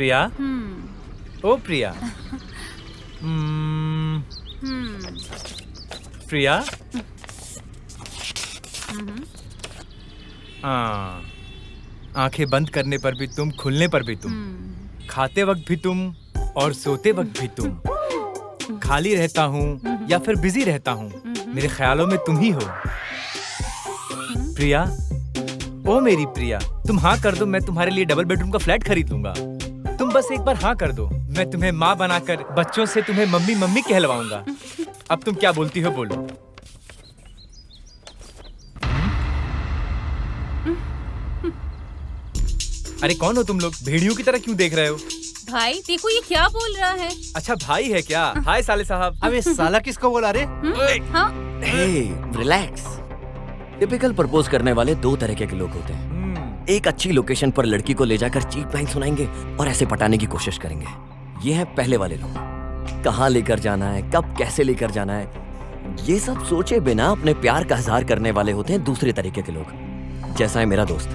प्रिया। ओ प्रिया। प्रिया। हाँ, आंखें बंद करने पर भी तुम, खुलने पर भी तुम, खाते वक्त भी तुम और सोते वक्त भी तुम। खाली रहता हूँ या फिर बिजी रहता हूँ, मेरे ख्यालों में तुम ही हो। प्रिया, ओ मेरी प्रिया, तुम हाँ कर दो, मैं तुम्हारे लिए डबल बेडरूम का फ्लैट खरीद लूंगा। तुम बस एक बार हाँ कर दो, मैं तुम्हें माँ बनाकर बच्चों से तुम्हें मम्मी मम्मी कहलवाऊंगा। अब तुम क्या बोलती हो, बोलो। अरे कौन हो तुम लोग? भेड़ियों की तरह क्यों देख रहे हो? भाई देखो ये क्या बोल रहा है। अच्छा भाई है क्या? हाय साले साहब। अबे साला किसको बोला रे? हाँ? रिलैक्स। टिपिकल प्रपोज करने वाले दो तरह के लोग होते हैं। एक अच्छी लोकेशन पर लड़की को ले जाकर चीप लाइन सुनाएंगे और ऐसे पटाने की कोशिश करेंगे। ये हैं पहले वाले लोग। कहाँ लेकर जाना है, कब कैसे लेकर जाना है, ये सब सोचे बिना अपने प्यार का इजहार करने वाले होते हैं दूसरे तरीके के लोग, जैसा है मेरा दोस्त।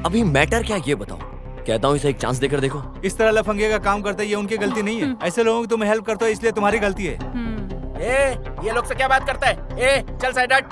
अभी मैटर क्या ये बताओ। कहता हूँ इसे एक चांस देकर देखो। इस तरह लफंगे का काम करते ये उनकी गलती नहीं है। ऐसे लोगों की तुम हेल्प करते हो इसलिए तुम्हारी गलती है। ये लोग से क्या बात करता है? चल साइड हट।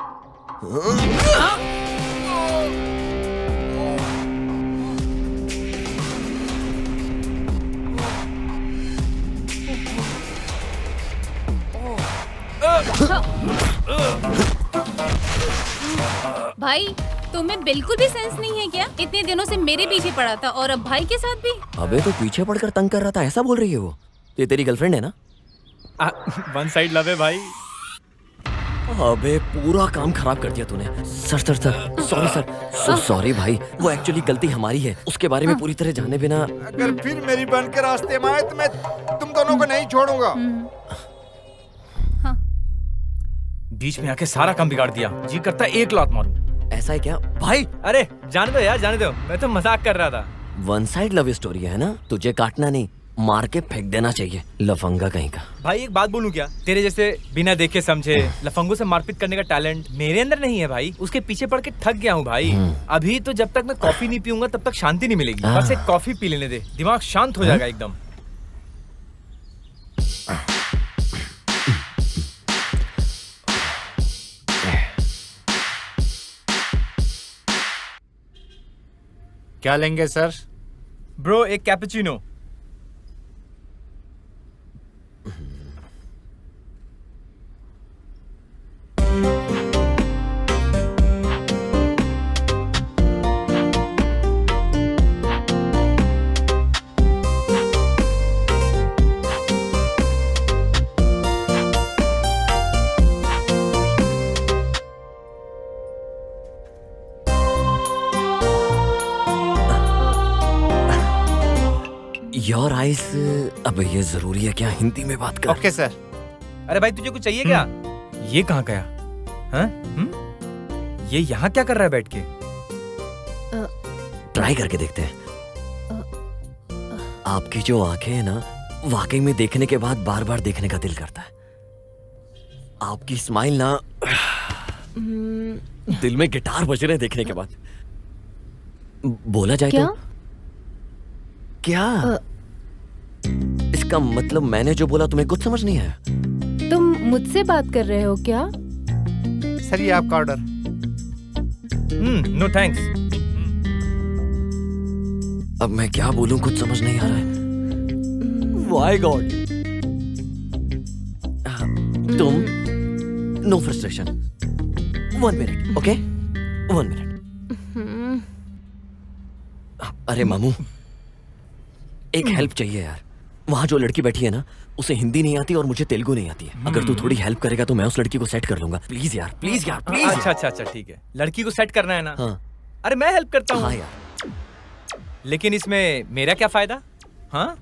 भाई तुम्हें बिल्कुल भी सेंस नहीं है क्या? इतने दिनों से मेरे पीछे पड़ा था और अब भाई के साथ भी। अबे तो पीछे पड़कर तंग कर रहा था, ऐसा बोल रही है वो? ये तेरी गर्लफ्रेंड है ना? वन साइड लव है भाई। अबे पूरा काम खराब कर दिया तूने। सर सॉरी सर, सॉरी भाई। वो एक्चुअली गलती हमारी है, उसके बारे में पूरी तरह जाने बिना। अगर फिर मेरी बहन के रास्ते में आए तो मैं तुम दोनों को नहीं छोड़ूंगा। बीच में आके सारा काम बिगाड़ दिया। जी करता है एक लात मारूं। ऐसा है क्या भाई? अरे जाने दो यार, जाने दो, मैं तो मजाक कर रहा था। वन साइड लव स्टोरी है ना, तुझे काटना नहीं, मार के फेंक देना चाहिए, लफंगा कहीं का। भाई एक बात बोलूं क्या? तेरे जैसे बिना देखे समझे लफंगों से मारपीट करने का टैलेंट मेरे अंदर नहीं है भाई। उसके पीछे पड़ के थक गया हूँ भाई। अभी तो जब तक मैं कॉफी नहीं पीऊंगा तब तक शांति नहीं मिलेगी। बस एक कॉफी पी लेने दे, दिमाग शांत हो जाएगा एकदम। क्या लेंगे सर? ब्रो एक कैपुचिनो। Your eyes. अब ये जरूरी है क्या हिंदी में बात कर? Okay sir. अरे भाई तुझे कुछ चाहिए क्या? ये कहाँ गया? हाँ? ये यहाँ क्या कर रहा है बैठ के? ट्राई करके देखते हैं। आपकी जो आंखें हैं ना, वाकई में देखने के बाद बार बार देखने का दिल करता है। आपकी स्माइल ना, दिल में गिटार बज रहे हैं देखने के बाद। बोला जाए क्या? तो क्या? इसका मतलब मैंने जो बोला तुम्हें कुछ समझ नहीं आया? तुम मुझसे बात कर रहे हो क्या? सर ये आपका ऑर्डर। No thanks. अब मैं क्या बोलूं, कुछ समझ नहीं आ रहा है। Why God. तुम no frustration. 1 minute, okay? 1 minute. अरे मामू, एक हेल्प चाहिए यार। वहाँ जो लड़की बैठी है ना, उसे हिंदी नहीं आती और मुझे तेलुगु नहीं आती है। अगर तू थोड़ी हेल्प करेगा तो मैं उस लड़की को सेट कर लूंगा। प्लीज यार, प्लीज यार, प्लीज। अच्छा ठीक है। लड़की को सेट करना है ना? हाँ। अरे मैं हेल्प करता हूँ। हाँ यार। लेकिन इसमें मेरा क्या फायदा? हाँ?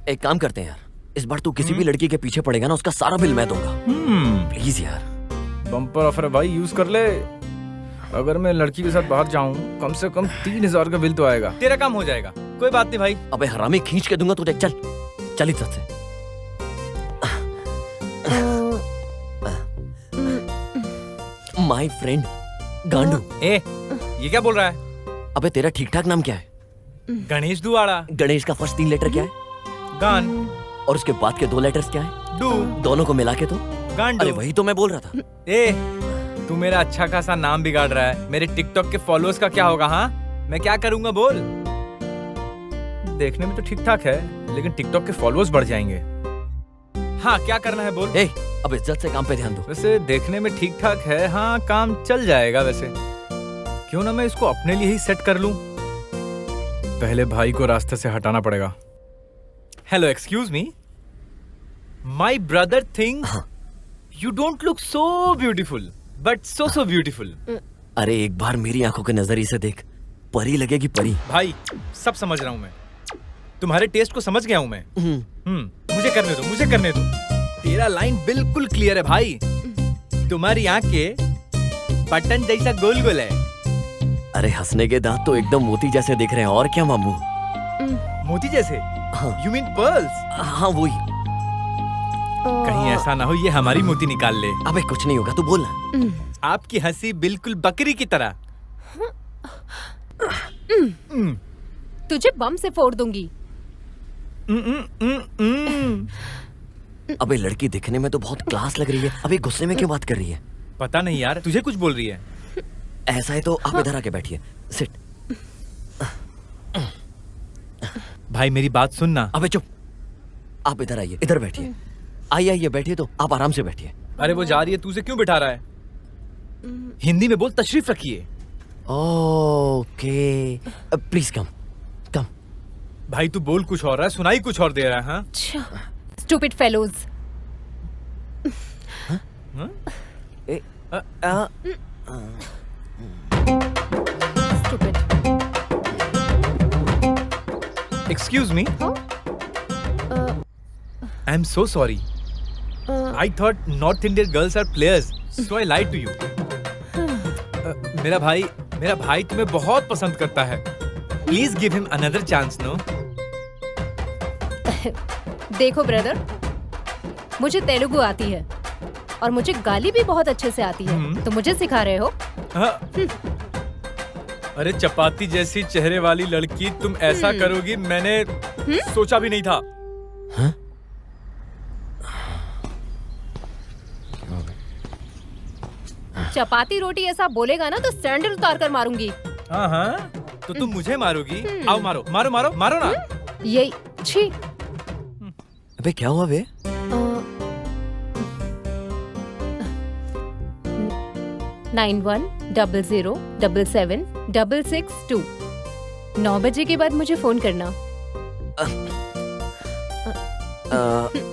एक काम करते हैं यार, इस बार तू किसी भी लड़की के पीछे पड़ेगा ना, उसका सारा बिल मैं दूंगा। प्लीज यार। बम्पर ऑफर है भाई, यूज कर ले। अगर मैं लड़की के साथ बाहर जाऊं कम से कम 3000 का बिल तो आएगा। तेरा काम हो जाएगा। कोई बात नहीं भाई। अबे हरामी, खींच के दूंगा तुझे। चल इज्जत से। माय फ्रेंड गांडू। ये क्या बोल रहा है? अबे तेरा ठीक ठाक नाम क्या है? गणेश दुआड़ा। गणेश का फर्स्ट 3 लेटर क्या है? गान। और उसके बाद के 2 लेटर्स क्या है? डू। दोनों को मिला के तो गांडू। अरे वही तो मैं बोल रहा था। ए, तू मेरा अच्छा खासा नाम बिगाड़ रहा है। मेरे टिकटॉक के फॉलोअर्स का क्या होगा? हाँ, मैं क्या करूंगा बोल? देखने में तो ठीक ठाक है, लेकिन टिकटॉक के फॉलोअर्स बढ़ जाएंगे। हाँ, क्या करना है बोल? ए, अब इज्जत से काम पे ध्यान दो। वैसे देखने में ठीक ठाक है, हाँ काम चल जाएगा। वैसे क्यों ना मैं इसको अपने लिए ही सेट कर लूं। पहले भाई को रास्ते से हटाना पड़ेगा। Hello, excuse me, my brother thinks you don't look so beautiful, but so beautiful. अरे एक बार मेरी आंखों के नजरिए से देख, परी लगेगी परी। भाई सब समझ रहा हूँ मैं, तुम्हारे टेस्ट को समझ गया हूँ मैं। मुझे करने दो, मुझे करने दो। तेरा लाइन बिल्कुल क्लियर है भाई। तुम्हारी आंखें बटन जैसा गोल गोल है। अरे हंसने के दांत तो एकदम मोती जैसे दिख रहे हैं। और क्या मामू? मोती जैसे? हाँ। You mean pearls? हाँ वही। कहीं ऐसा ना हो ये हमारी मोती निकाल ले। अबे कुछ नहीं होगा, तू बोल ना। आपकी हंसी बिल्कुल बकरी की तरह। तुझे बम से फोड़ दूंगी। अबे लड़की दिखने में तो बहुत क्लास लग रही है, अबे गुस्से में क्यों बात कर रही है? पता नहीं यार, तुझे कुछ बोल रही है। ऐसा है तो आप इधर आके बैठिए, सिट। भाई मेरी बात सुनना। अबे चुप, आप इधर आइए, इधर बैठिए। आइए आइए बैठिए, तो आप आराम से बैठिए। अरे वो जा रही है, तू उसे क्यों बिठा रहा है? हिंदी में बोल, तशरीफ रखिए। ओके, प्लीज कम कम। भाई तू बोल कुछ और रहा है, सुनाई कुछ और दे रहा है। हाँ? Stupid fellows. Stupid. Excuse me, I am so sorry. I thought north Indian girls are players, so I lied to you. मेरा भाई तुम्हें बहुत पसंद करता है। Please give him another chance. No? देखो ब्रदर, मुझे तेलुगु आती है और मुझे गाली भी बहुत अच्छे से आती है। तो मुझे सिखा रहे हो? हाँ। अरे चपाती जैसी चेहरे वाली लड़की, तुम ऐसा करोगी मैंने सोचा भी नहीं था। हाँ? चपाती रोटी ऐसा बोलेगा ना तो सैंडल उतार कर मारूंगी। हाँ हाँ, तो तुम मुझे मारोगी? आओ मारो मारो मारो मारो ना। यही छी। अबे क्या हुआ बे? 9100777662। 9 बजे के बाद मुझे फोन करना।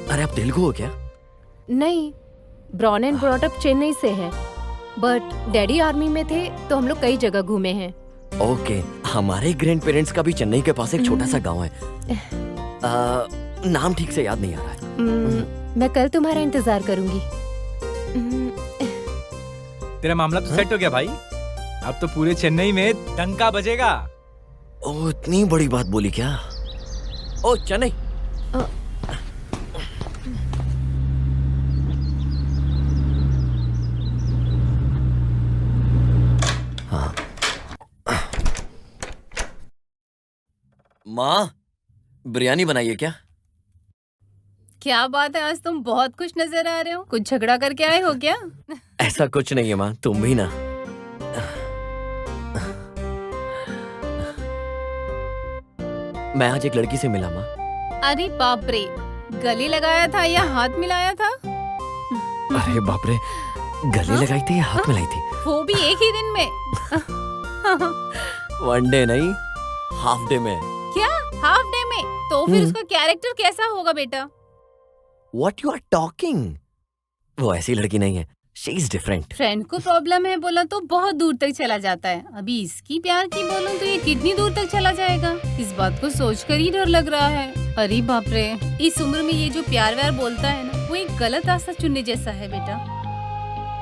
अरे आप तेलुगु हो क्या? नहीं, born and brought up Chennai से है, बट डैडी आर्मी में थे तो हम लोग कई जगह घूमे हैं। ओके, हमारे ग्रैंड पेरेंट्स का भी चेन्नई के पास एक छोटा सा गांव है। नाम ठीक से याद नहीं आ रहा है। मैं कल तुम्हारा इंतजार करूंगी। तेरा मामला तो सेट हो गया भाई। अब तो पूरे चेन्नई में डंका बजेगा। ओ इतनी बड़ी बात बोली क्या? ओ चेन्नई। हाँ। माँ, बिरयानी बनाइए क्या? क्या बात है, आज तुम बहुत खुश नजर आ रहे हो। कुछ झगड़ा करके आए हो क्या? ऐसा कुछ नहीं है माँ, तुम भी ना। मैं आज एक लड़की से मिला माँ। अरे बाप रे, गले लगाया था या हाथ मिलाया था? अरे बाप रे, गले लगाई थी या हाथ मिलाई थी? वो भी एक ही दिन में? 1 डे नहीं, हाफ डे में। क्या हाफ डे में? तो फिर उसका कैरेक्टर कैसा होगा बेटा? What you are talking? वो ऐसी लड़की नहीं है, she is different. फ्रेंड को प्रॉब्लम है बोला तो बहुत दूर तक चला जाता है, अभी इसकी प्यार की बोलूं तो ये कितनी दूर तक चला जाएगा? इस बात को सोचकर ही डर लग रहा है। अरे बाप रे, इस उम्र में ये जो प्यार व्यार बोलता है ना, वो एक गलत रास्ता चुनने जैसा है बेटा।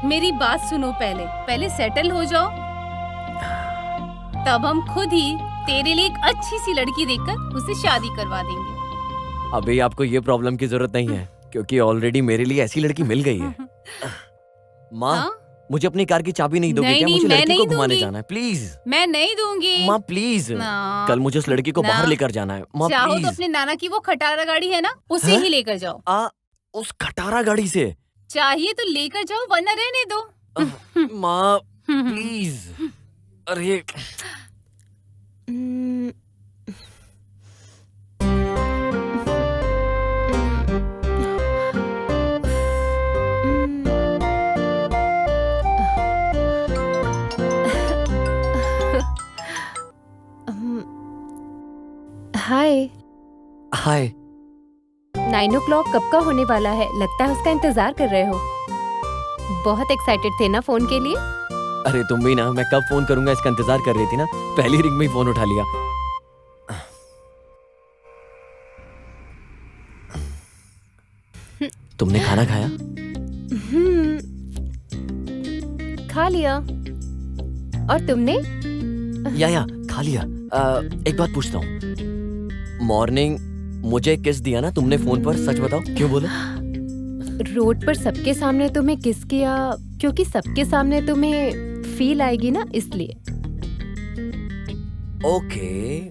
मेरी बात सुनो, पहले सेटल हो जाओ, तब हम खुद ही तेरे लिए एक अच्छी सी लड़की देखकर उसे शादी करवा देंगे। अभी आपको ये प्रॉब्लम की जरूरत नहीं है, क्योंकि ऑलरेडी मेरे लिए ऐसी लड़की मिल गई है। माँ, हाँ? मुझे अपनी कार की चाबी नहीं दोगे नहीं, क्या? नहीं, मुझे मैं लड़की को नहीं घुमाने दूंगी। जाना है, प्लीज मैं नहीं दूंगी। माँ प्लीज। ना। कल मुझे उस लड़की को ना। बाहर लेकर जाना है माँ चाहो तो प्लीज। अपने नाना की वो खटारा गाड़ी है ना, उसे हाँ? ही लेकर जाओ। उस खटारा गाड़ी से चाहिए तो लेकर जाओ, वरना रहने दो। माँ प्लीज। अरे हाय। हाय। 9 o'clock कब का होने वाला है? लगता है उसका इंतजार कर रहे हो। बहुत एक्साइटेड थे ना फोन के लिए? अरे तुम भी ना, मैं कब फोन करूंगा इसका इंतजार कर रही थी ना, पहली रिंग में ही फोन उठा लिया। तुमने खाना खाया? खा लिया। और तुमने? या खा लिया। एक बात पूछता हूँ, मॉर्निंग मुझे किस दिया ना तुमने फोन पर, सच बताओ क्यों बोला? रोड पर सबके सामने तुम्हें किस किया? क्योंकि सबके सामने तुम्हें फील आएगी ना, इसलिए। ओके,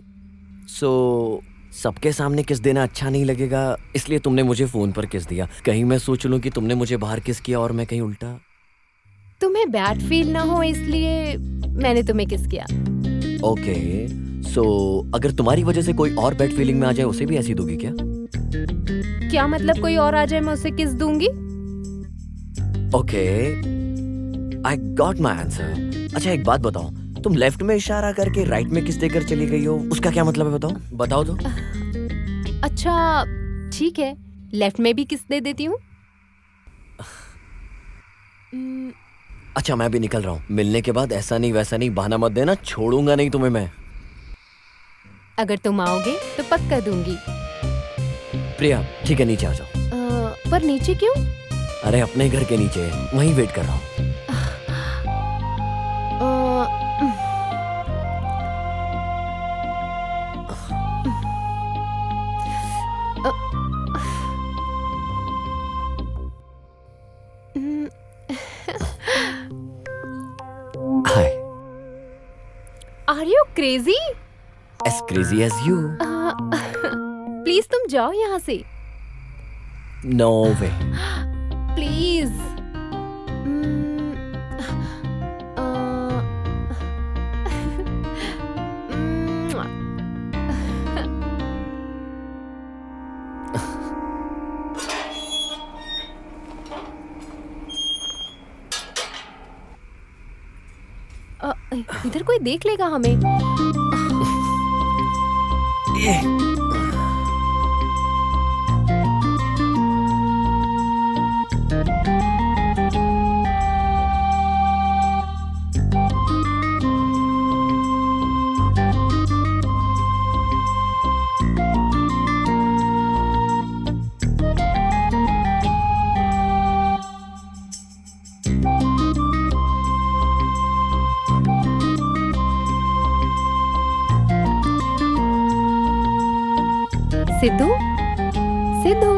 सो सबके सामने किस देना अच्छा नहीं लगेगा, इसलिए तुमने मुझे फोन पर किस दिया। कहीं मैं सोच लूं कि तुमने मुझे बाहर किस किया और मैं कहीं उल्टा। तुम्हें बैड फील ना हो इसलिए मैंने तुम्हें किस किया। ओके, सो अगर तुम्हारी वजह से कोई और बैड फीलिंग में आ जाए, उसे भी ऐसी दोगी क्या? क्या मतलब कोई और आ जाए मैं उसे किस दूंगी? Okay, I got my answer. अच्छा एक बात बताओ, तुम लेफ्ट में इशारा करके राइट में किस देकर चली गई हो, उसका क्या मतलब है? बताओ तो। अच्छा ठीक है, लेफ्ट में भी किस दे देती हूँ। अच्छा मैं भी निकल रहा हूँ, मिलने के बाद ऐसा नहीं वैसा नहीं बहाना मत देना, छोड़ूंगा नहीं तुम्हें मैं। अगर तुम आओगे तो पक्का दूंगी। प्रिया ठीक है, नीचे आ जाओ। पर नीचे क्यों? अरे अपने घर के नीचे, वहीं वेट कर रहा हूँ। Hi. Are you crazy? As crazy as you. Please तुम जाओ यहाँ से। No way. प्लीज। इधर कोई देख लेगा हमें। सिद्धू, सिद्धू।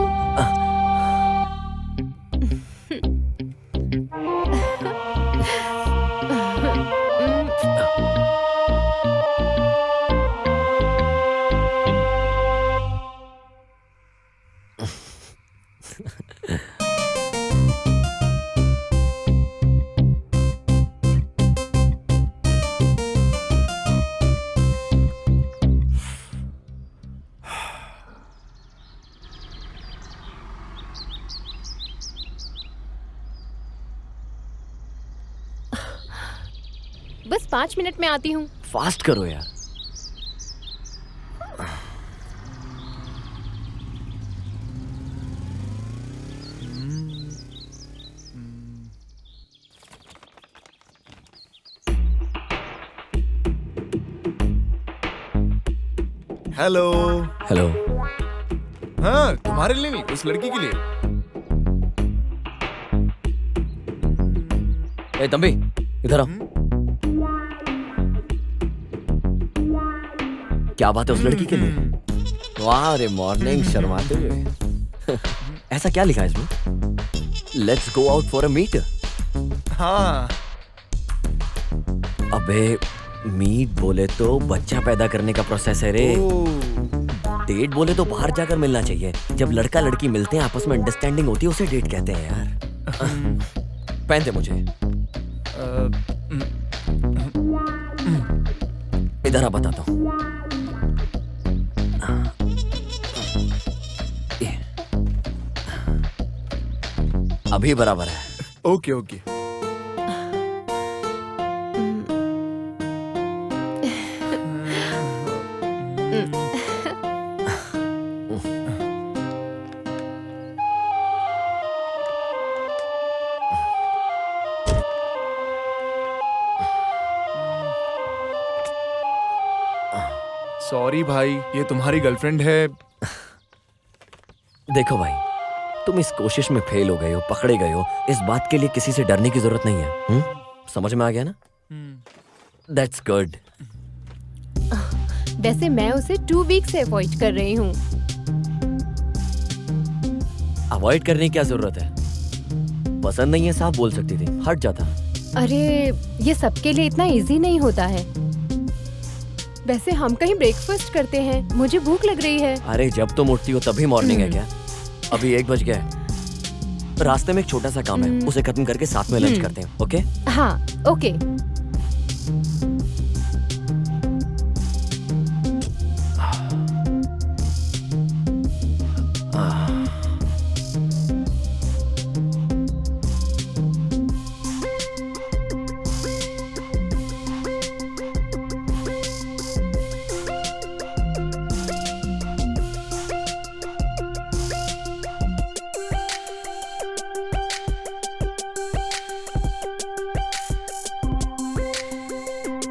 बस 5 मिनट में आती हूँ। फास्ट करो यार। हेलो। हेलो। हाँ तुम्हारे लिए नहीं, उस लड़की के लिए। ए तंबी इधर आओ। क्या बात है उस लड़की के लिए? वाह रे मॉर्निंग, शर्माते हुए। ऐसा क्या लिखा है इसमें? Let's go out for a meet. हाँ अबे मीट बोले तो बच्चा पैदा करने का प्रोसेस है रे। डेट बोले तो बाहर जाकर मिलना चाहिए। जब लड़का लड़की मिलते हैं आपस में अंडरस्टैंडिंग होती है उसे डेट कहते हैं यार। पहनते मुझे इधर आ बताता हूँ। ये। अभी बराबर है। Okay okay. सॉरी भाई, ये तुम्हारी गर्लफ्रेंड है। देखो भाई, तुम इस कोशिश में फेल हो गए हो, पकड़े गए हो, इस बात के लिए किसी से डरने की जरूरत नहीं है। समझ में आ गया ना? That's good. वैसे मैं उसे 2 वीक से अवॉइड कर रही हूँ। अवॉइड करने की क्या जरूरत है? पसंद नहीं है साफ बोल सकती थी, हट जाता। अरे ये सबके लिए इतना इजी नहीं होता है। वैसे हम कहीं ब्रेकफास्ट करते हैं, मुझे भूख लग रही है। अरे जब तुम उठती हो तभी मॉर्निंग है क्या? अभी 1 बज गया है। रास्ते में एक छोटा सा काम है, उसे खत्म करके साथ में लंच करते हैं। ओके? हाँ ओके।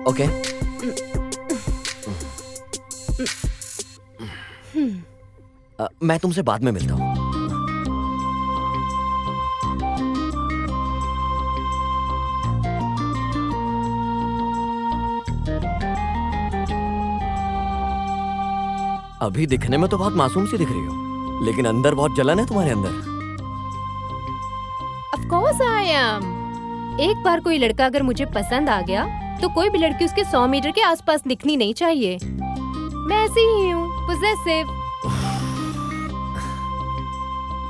ओके। मैं तुमसे बाद में मिलता हूँ। अभी दिखने में तो बहुत मासूम सी दिख रही हो, लेकिन अंदर बहुत जलन है तुम्हारे अंदर। Of course I am। एक बार कोई लड़का अगर मुझे पसंद आ गया तो कोई भी लड़की उसके 100 मीटर के आसपास दिखनी नहीं चाहिए। मैं ऐसी ही हूँ, पोजेसिव।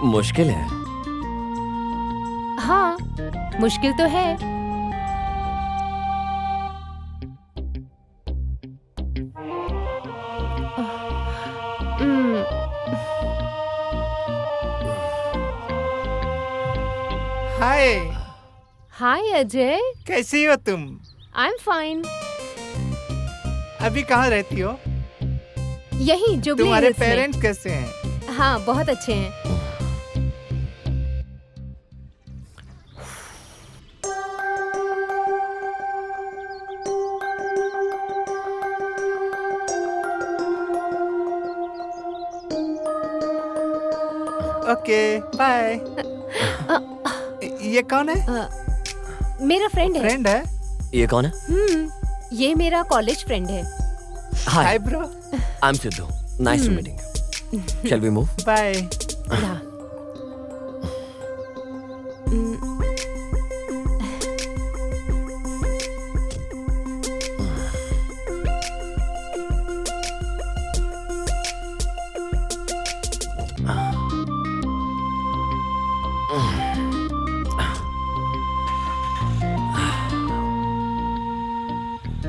मुश्किल है। हाँ मुश्किल तो है। हाय, हाय अजय, कैसी हो तुम? I am fine. अभी कहाँ रहती हो? यही जुबली तुम्हारे हिल्स में। पेरेंट्स कैसे हैं? हाँ बहुत अच्छे हैं। Okay bye. ये कौन है? मेरा फ्रेंड है। फ्रेंड है? ये कौन है? ये मेरा कॉलेज फ्रेंड है। Hi bro. I am Siddhu. Nice to meeting you. Shall we move? Bye. हाँ।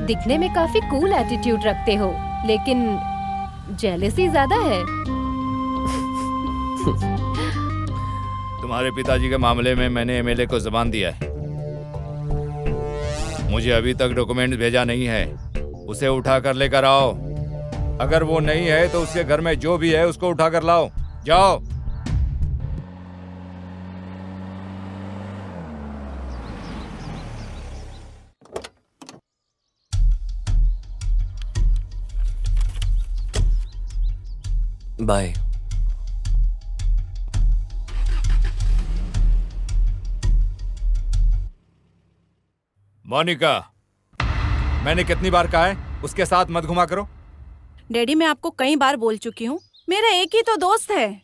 दिखने में काफी कूल एटीट्यूड रखते हो, लेकिन जेलसी ज्यादा है। तुम्हारे पिताजी के मामले में मैंने एमएलए को जबान दिया है। मुझे अभी तक डॉक्यूमेंट्स भेजा नहीं है। उसे उठा कर लेकर आओ। अगर वो नहीं है तो उसके घर में जो भी है उसको उठा कर लाओ। जाओ। बाय। मोनिका, मैंने कितनी बार कहा है उसके साथ मत घुमा करो। डैडी मैं आपको कई बार बोल चुकी हूँ, मेरा एक ही तो दोस्त है,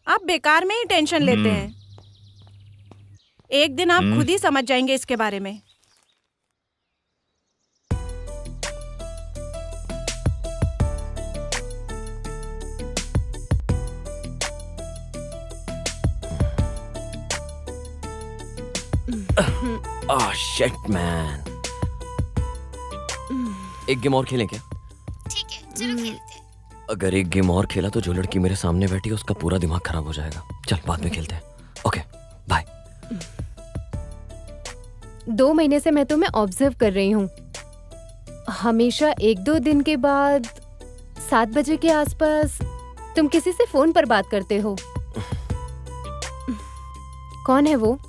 आप बेकार में ही टेंशन लेते हैं। एक दिन आप खुद ही समझ जाएंगे इसके बारे में। Shit man. एक गेम और खेलें क्या? ठीक है, चलो खेलते हैं। अगर एक गेम और खेला तो जो लड़की मेरे सामने बैठी है उसका पूरा दिमाग खराब हो जाएगा। चल बाद में खेलते हैं। Okay bye. 2 महीने से मैं तुम्हें ऑब्जर्व कर रही हूँ। हमेशा 1-2 दिन के बाद 7 बजे के आसपास तुम किसी से फोन पर बात करते हो। कौन है वो?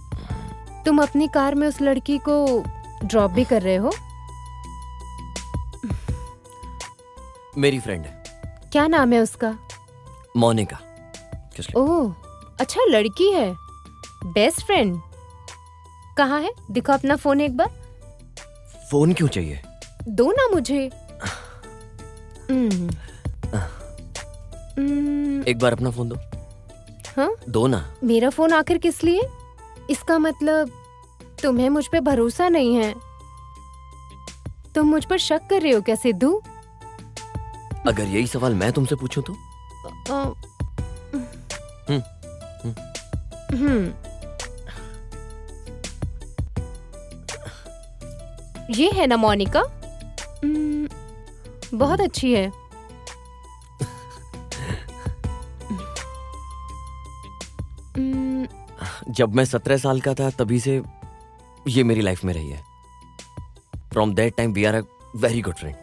तुम अपनी कार में उस लड़की को ड्रॉप भी कर रहे हो? मेरी फ्रेंड है। क्या नाम है उसका? मोनिका। किस लिए? ओह, अच्छा लड़की है। Best friend. कहाँ है? दिखो अपना फोन एक बार। फोन क्यों चाहिए? दो ना मुझे। एक बार अपना फोन दो। हाँ? दो ना। मेरा फोन आखिर किस लिए? इसका मतलब तुम्हें मुझ पे भरोसा नहीं है। तुम मुझ पर शक कर रहे हो क्या सिद्धू? अगर यही सवाल मैं तुमसे पूछूं तो? ये है ना मोनिका? बहुत अच्छी है। जब मैं 17 साल का था तभी से ये मेरी लाइफ में रही है। From that time we are a very good friend.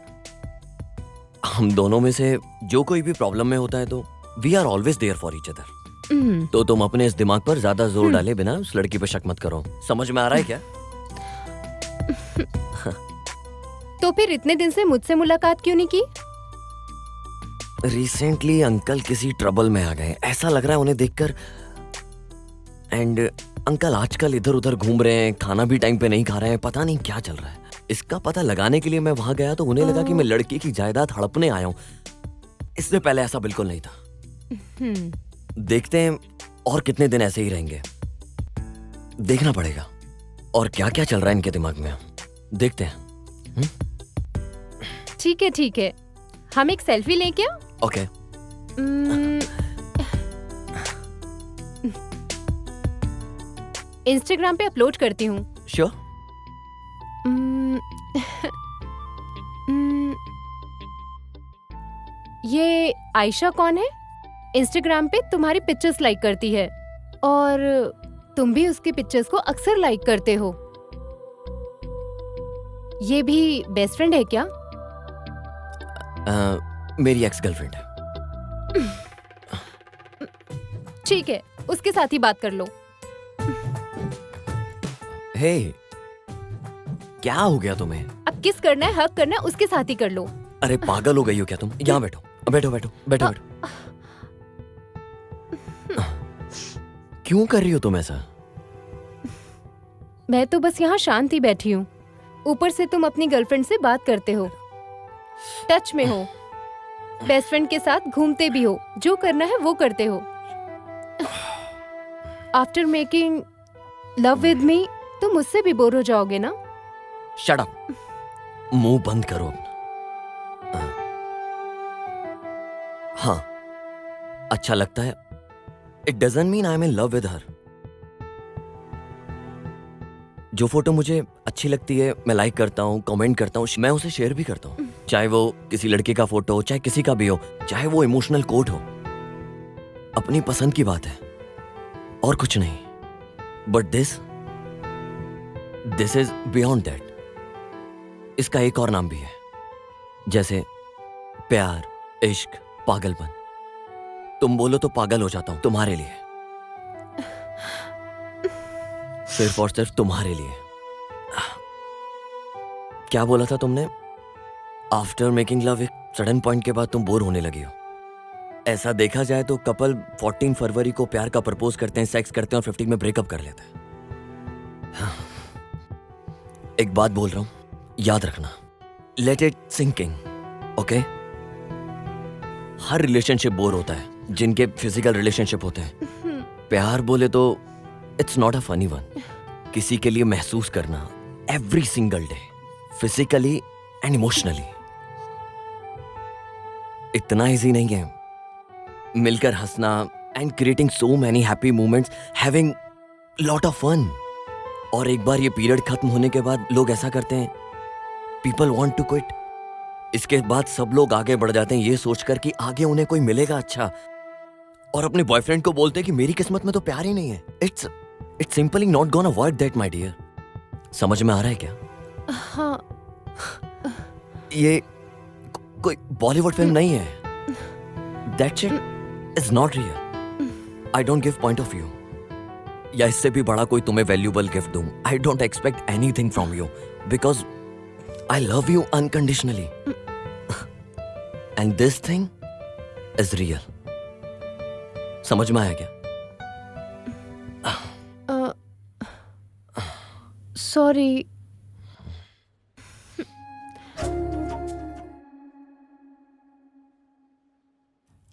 हम दोनों में से जो कोई भी प्रॉब्लम में होता है तो we are always there for each other. तो तुम अपने इस दिमाग पर ज्यादा जोर डाले बिना उस लड़की पे शक मत करो। समझ में आ रहा है क्या? तो फिर इतने दिन से मुझसे मुलाकात क्यों नहीं की? रिसेंटली अंकल किसी ट्रबल में आ गए, ऐसा लग रहा है उन्हें देखकर। एंड अंकल आजकल इधर उधर घूम रहे हैं, खाना भी टाइम पे नहीं खा रहे हैं, पता नहीं क्या चल रहा है। इसका पता लगाने के लिए मैं वहां गया तो उन्हें लगा कि मैं लड़की की जायदाद हड़पने आया हूँ। इससे पहले ऐसा बिल्कुल नहीं था। देखते हैं और कितने दिन ऐसे ही रहेंगे, देखना पड़ेगा और क्या क्या चल रहा है इनके दिमाग में, देखते हैं। ठीक है, हम एक सेल्फी लें क्या? ओके। इंस्टाग्राम पे अपलोड करती हूँ। श्योर। ये आयशा कौन है? इंस्टाग्राम पे तुम्हारी पिक्चर्स लाइक करती है और तुम भी उसकी पिक्चर्स को अक्सर लाइक करते हो। ये भी बेस्ट फ्रेंड है क्या? मेरी एक्स गर्लफ्रेंड है। ठीक है, उसके साथ ही बात कर लो। हे, क्या हो गया तुम्हें? अब किस करना है, हक करना है, उसके साथ ही कर लो। अरे पागल हो गई हो क्या तुम? यहाँ बैठो बैठो बैठो बैठो बैठो। क्यों कर रही हो तुम ऐसा? मैं तो बस यहाँ शांति बैठी हूँ। ऊपर से तुम अपनी गर्लफ्रेंड से बात करते हो, टच में हो, बेस्ट फ्रेंड के साथ घूमते भी हो, जो करना है वो करते हो। After making love with me तुम मुझसे भी बोर हो जाओगे ना? शट अप, मुंह बंद करो अपना। हाँ, अच्छा लगता है। It doesn't mean I am in love with her. जो फोटो मुझे अच्छी लगती है मैं लाइक करता हूँ, कमेंट करता हूँ, मैं उसे शेयर भी करता हूँ। चाहे वो किसी लड़के का फोटो हो, चाहे किसी का भी हो, चाहे वो इमोशनल कोट हो, अपनी पसंद की बात है और कुछ नहीं। But this is beyond that. इसका एक और नाम भी है, जैसे प्यार, इश्क, पागलपन। तुम बोलो तो पागल हो जाता हूं तुम्हारे लिए, सिर्फ और सिर्फ तुम्हारे लिए। क्या बोला था तुमने? आफ्टर मेकिंग लव एक सडन पॉइंट के बाद तुम बोर होने लगी हो। ऐसा देखा जाए तो कपल 14 फरवरी को प्यार का प्रपोज करते हैं, सेक्स करते हैं और 15 में ब्रेकअप कर लेते हैं। एक बात बोल रहा हूं, याद रखना, लेट इट सिंकिंग, ओके? हर रिलेशनशिप बोर होता है, जिनके फिजिकल रिलेशनशिप होते हैं। प्यार बोले तो it's not a funny one, किसी के लिए महसूस करना every single day, physically and emotionally, इतना इजी नहीं है। मिलकर हंसना and creating so many happy moments, having lot of fun. और एक बार ये पीरियड खत्म होने के बाद लोग ऐसा करते हैं, पीपल वांट टू क्विट। इसके बाद सब लोग आगे बढ़ जाते हैं ये सोचकर कि आगे उन्हें कोई मिलेगा अच्छा, और अपने बॉयफ्रेंड को बोलते हैं कि मेरी किस्मत में तो प्यार ही नहीं है। It's simply not gonna work that my dear. समझ में आ रहा है क्या? हाँ। ये कोई बॉलीवुड फिल्म नहीं है। That shit is not real. I don't give point of view, या इससे भी बड़ा कोई तुम्हें वैल्यूबल गिफ्ट दूं। I don't expect anything from you because I love you unconditionally, and this thing is real. समझ में आया क्या? सॉरी।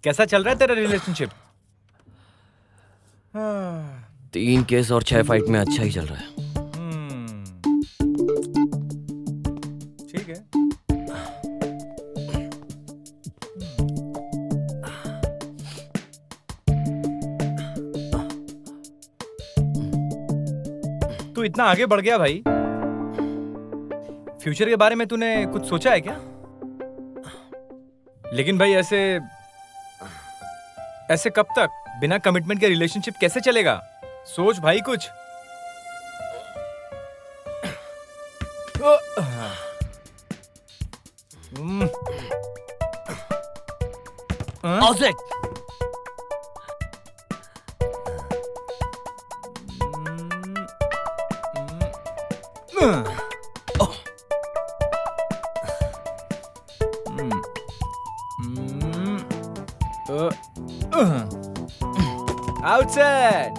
कैसा चल रहा है तेरा रिलेशनशिप? 3 केस और 6 फाइट में अच्छा ही चल रहा है। ठीक है। तू इतना आगे बढ़ गया भाई, फ्यूचर के बारे में तूने कुछ सोचा है क्या? लेकिन भाई ऐसे कब तक बिना कमिटमेंट के रिलेशनशिप कैसे चलेगा? सोच भाई कुछ। Object Outside.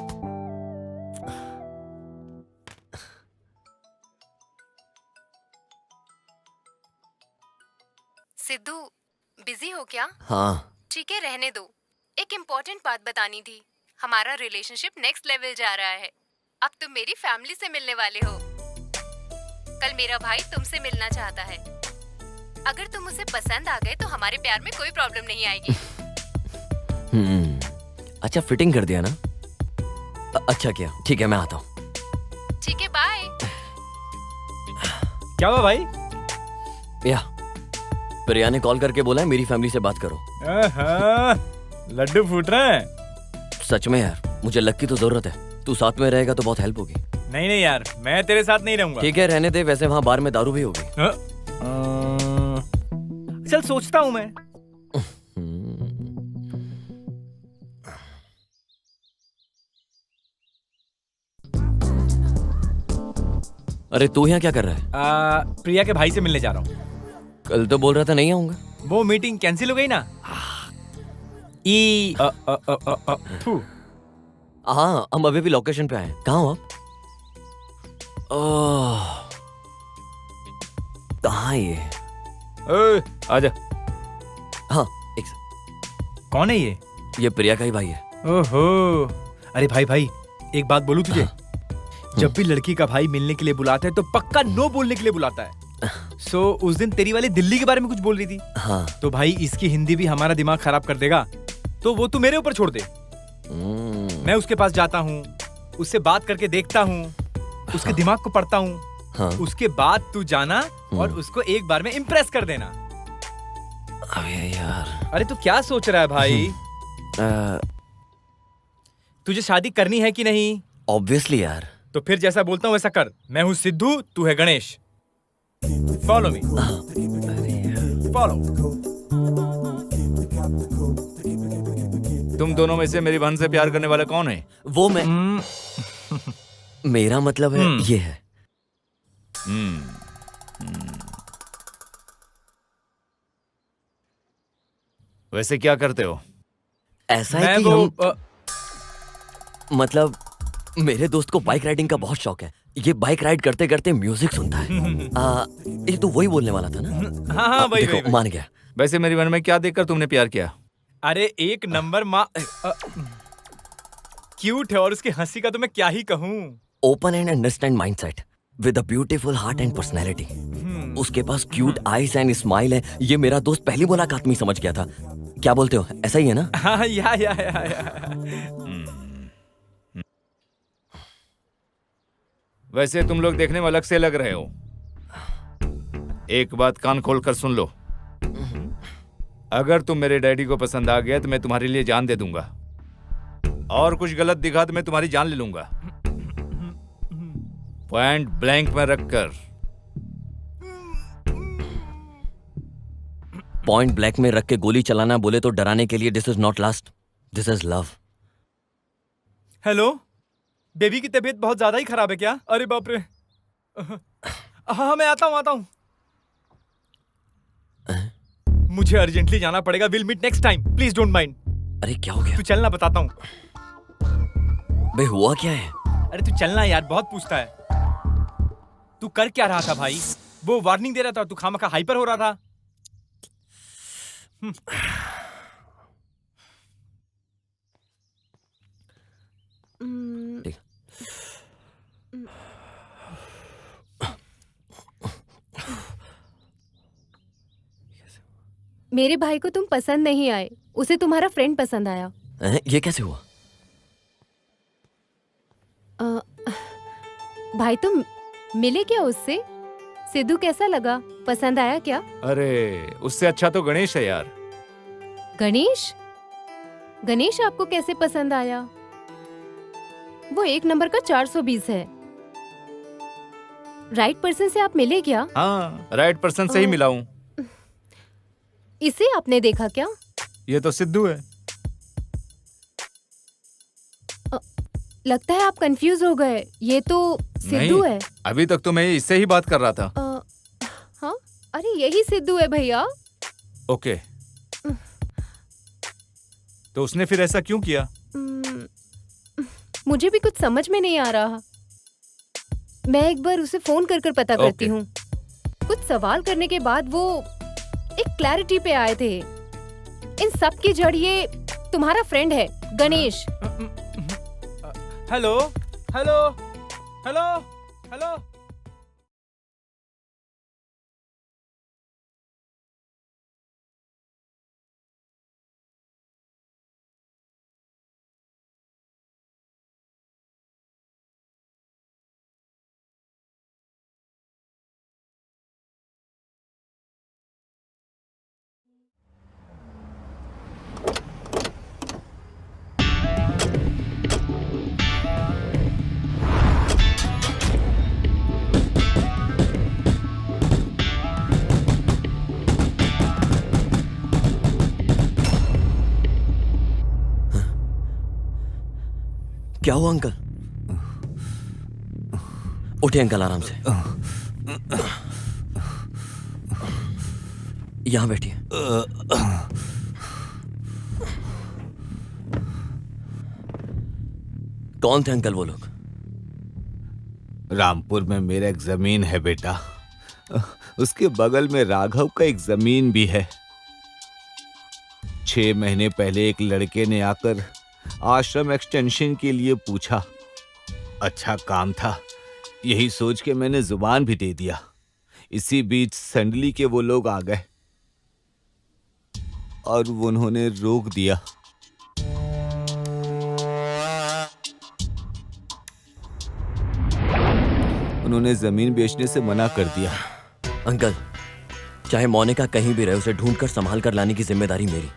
सिद्धू, बिजी हो क्या? हाँ। ठीक है, रहने दो। एक इम्पोर्टेंट बात बतानी थी। हमारा रिलेशनशिप नेक्स्ट लेवल जा रहा है। अब तुम मेरी फैमिली से मिलने वाले हो। कल मेरा भाई तुमसे मिलना चाहता है। अगर तुम उसे पसंद आ गए तो हमारे प्यार में कोई प्रॉब्लम नहीं आएगी। अच्छा, फिटिंग कर दिया ना? अच्छा किया। ठीक है, मैं आता हूँ। ठीक है, बाय। क्या हुआ भाई? या प्रिया ने कॉल करके बोला है मेरी फैमिली से बात करो। लड्डू फूट रहे हैं। सच में यार, मुझे लक की तो जरूरत है। तू साथ में रहेगा तो बहुत हेल्प होगी। नहीं यार, मैं तेरे साथ नहीं रहूंगा। ठीक है, रहने दे। वैसे वहाँ बार में दारू भी होगी। चल, सोचता हूँ मैं। अरे तू यहाँ क्या कर रहा है? प्रिया के भाई से मिलने जा रहा हूँ। कल तो बोल रहा था नहीं आऊंगा। वो मीटिंग कैंसिल हो गई ना। हाँ, हम अभी भी लोकेशन पे आए। कहाँ हो आप? कहाँ ये? आजा। हाँ, एक सेकंड। कौन है ये? ये प्रिया का ही भाई है। ओहो, अरे भाई एक बात बोलूं तुझे? जब भी लड़की का भाई मिलने के लिए बुलाता है तो पक्का नो बोलने के लिए बुलाता है। उस दिन तेरी वाली दिल्ली के बारे में कुछ बोल रही थी। हाँ। तो भाई इसकी हिंदी भी हमारा दिमाग खराब कर देगा, तो वो तू मेरे ऊपर छोड़ दे। मैं उसके पास जाता हूँ, उससे बात करके देखता हूँ, उसके दिमाग को पढ़ता हूँ। हाँ। उसके बाद तू जाना और उसको एक बार में इम्प्रेस कर देना। अबे यार। अरे तू क्या सोच रहा है भाई? तुझे शादी करनी है कि नहीं? ऑब्वियसली यार। तो फिर जैसा बोलता हूँ वैसा कर। मैं हूँ सिद्धू, तू है गणेश। Follow me. फॉलो। तुम दोनों में से मेरी बहन से प्यार करने वाला कौन है? वो मैं। मेरा मतलब है ये है। वैसे क्या करते हो? ऐसा है कि हम मतलब मेरे दोस्त को बाइक राइडिंग का बहुत शौक है। ये बाइक राइड करते करते म्यूजिक सुनता है। ये तो वही बोलने वाला था ना? हाँ वही, देखो, वही। मान गया। वैसे मेरी बहन में क्या देखकर तुमने प्यार किया? अरे एक नंबर माँ क्यूट है, और उसकी हंसी का तो मैं क्या ही कहूँ। Open and understand mindset with a beautiful heart and personality. उसके पास क्यूट आईज एंड स्माइल है। ये मेरा दोस्त पहली मुलाकात में ही समझ गया था। क्या बोलते हो, ऐसा ही है ना? हाँ, या। वैसे तुम लोग देखने में अलग से लग रहे हो। एक बात कान खोल कर सुन लो। अगर तुम मेरे डैडी को पसंद आ गया तो मैं तुम्हारे लिए जान दे दूंगा, और कुछ गलत दिखा तो मैं तुम्हारी जान ले लूंगा, पॉइंट ब्लैंक में रखकर। पॉइंट ब्लैक में रख के गोली चलाना बोले तो डराने के लिए। This is not last, this is love. Hello, baby की तबीयत बहुत ज्यादा ही खराब है क्या? अरे बाप रे। हाँ, मैं आता हूँ। मुझे अर्जेंटली जाना पड़ेगा। Will meet next time, please don't mind. अरे क्या हो गया? तू चलना, बताता हूँ। बे हुआ क्या है? अरे तू चलना यार, बहुत पूछता है। तू कर क्या रहा था भाई? वो वार्निंग दे रहा था, तू खामखा हाइपर हो रहा था। ठीक। मेरे भाई को तुम पसंद नहीं आए, उसे तुम्हारा फ्रेंड पसंद आया। ये कैसे हुआ? भाई तुम मिले क्या उससे? सिद्धू कैसा लगा, पसंद आया क्या? अरे उससे अच्छा तो गणेश है यार। गणेश? गणेश आपको कैसे पसंद आया? वो 1 नंबर का 420 है। राइट पर्सन से आप मिले क्या? हाँ, राइट पर्सन से ही मिला हूँ। इसे आपने देखा क्या? ये तो सिद्धू है। लगता है आप कंफ्यूज हो गए। ये तो सिद्धू है। अभी तक तो मैं इससे ही बात कर रहा था। हाँ, अरे यही सिद्धू है भैया। ओके, तो उसने फिर ऐसा क्यों किया? मुझे भी कुछ समझ में नहीं आ रहा। मैं एक बार उसे फोन कर पता करती हूँ। कुछ सवाल करने के बाद वो एक क्लैरिटी पे आए थे। इन सब की जड़ ये तुम्हारा फ्रेंड है Ganesh. Hello hello hello hello. क्या हुआ अंकल? उठे अंकल, आराम से। यहां बैठिए। कौन थे अंकल वो लोग? रामपुर में मेरा एक जमीन है बेटा, उसके बगल में राघव का एक जमीन भी है। 6 महीने पहले एक लड़के ने आकर आश्रम एक्सटेंशन के लिए पूछा। अच्छा काम था, यही सोच के मैंने जुबान भी दे दिया। इसी बीच संडली के वो लोग आ गए और उन्होंने रोक दिया। उन्होंने जमीन बेचने से मना कर दिया। अंकल, चाहे मोनिका कहीं भी रहे, उसे ढूंढकर संभाल कर लाने की जिम्मेदारी मेरी।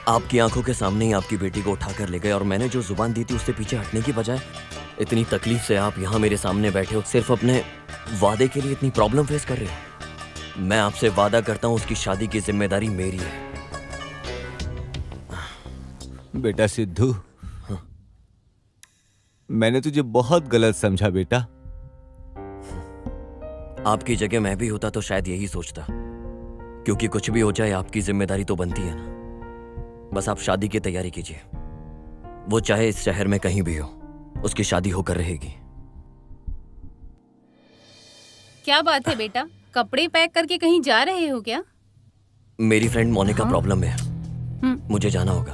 आपकी आंखों के सामने ही आपकी बेटी को उठाकर ले गए, और मैंने जो जुबान दी थी उससे पीछे हटने की बजाय इतनी तकलीफ से आप यहाँ मेरे सामने बैठे हो, सिर्फ अपने वादे के लिए इतनी प्रॉब्लम फेस कर रहे हो। मैं आपसे वादा करता हूँ उसकी शादी की जिम्मेदारी मेरी है। बेटा सिद्धू, मैंने तुझे बहुत गलत समझा बेटा। आपकी जगह मैं भी होता तो शायद यही सोचता, क्योंकि कुछ भी हो जाए आपकी जिम्मेदारी तो बनती है ना। बस आप शादी की तैयारी कीजिए, वो चाहे इस शहर में कहीं भी हो, उसकी शादी होकर रहेगी। क्या बात है बेटा, कपड़े पैक करके कहीं जा रहे हो क्या? मेरी फ्रेंड मोनिका प्रॉब्लम में है, मुझे जाना होगा।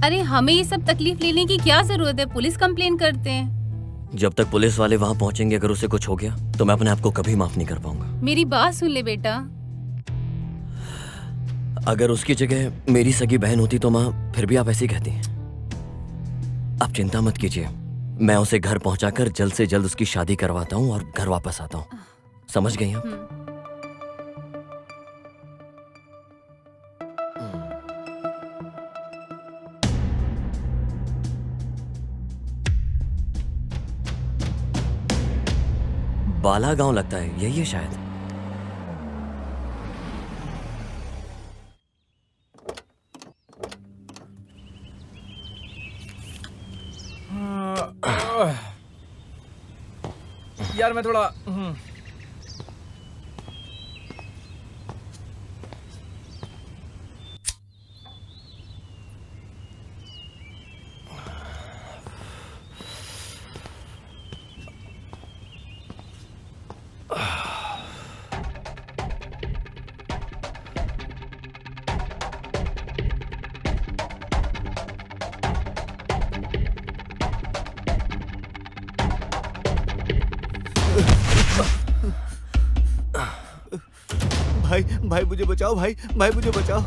अरे हमें ये सब तकलीफ लेने की क्या जरूरत है, पुलिस कंप्लेन करते हैं। जब तक पुलिस वाले वहां पहुंचेंगे, अगर उसे कुछ हो गया तो मैं अपने आप को कभी माफ नहीं कर पाऊंगा। मेरी बात सुन ले बेटा। अगर उसकी जगह मेरी सगी बहन होती तो माँ फिर भी आप ऐसे ही कहती हैं। आप चिंता मत कीजिए, मैं उसे घर पहुंचाकर जल्द से जल्द उसकी शादी करवाता हूँ और घर वापस आता हूँ। समझ गई आप? बाला गांव लगता है, यही है शायद। यार मैं थोड़ा भाई भाई मुझे बचाओ, भाई भाई मुझे बचाओ।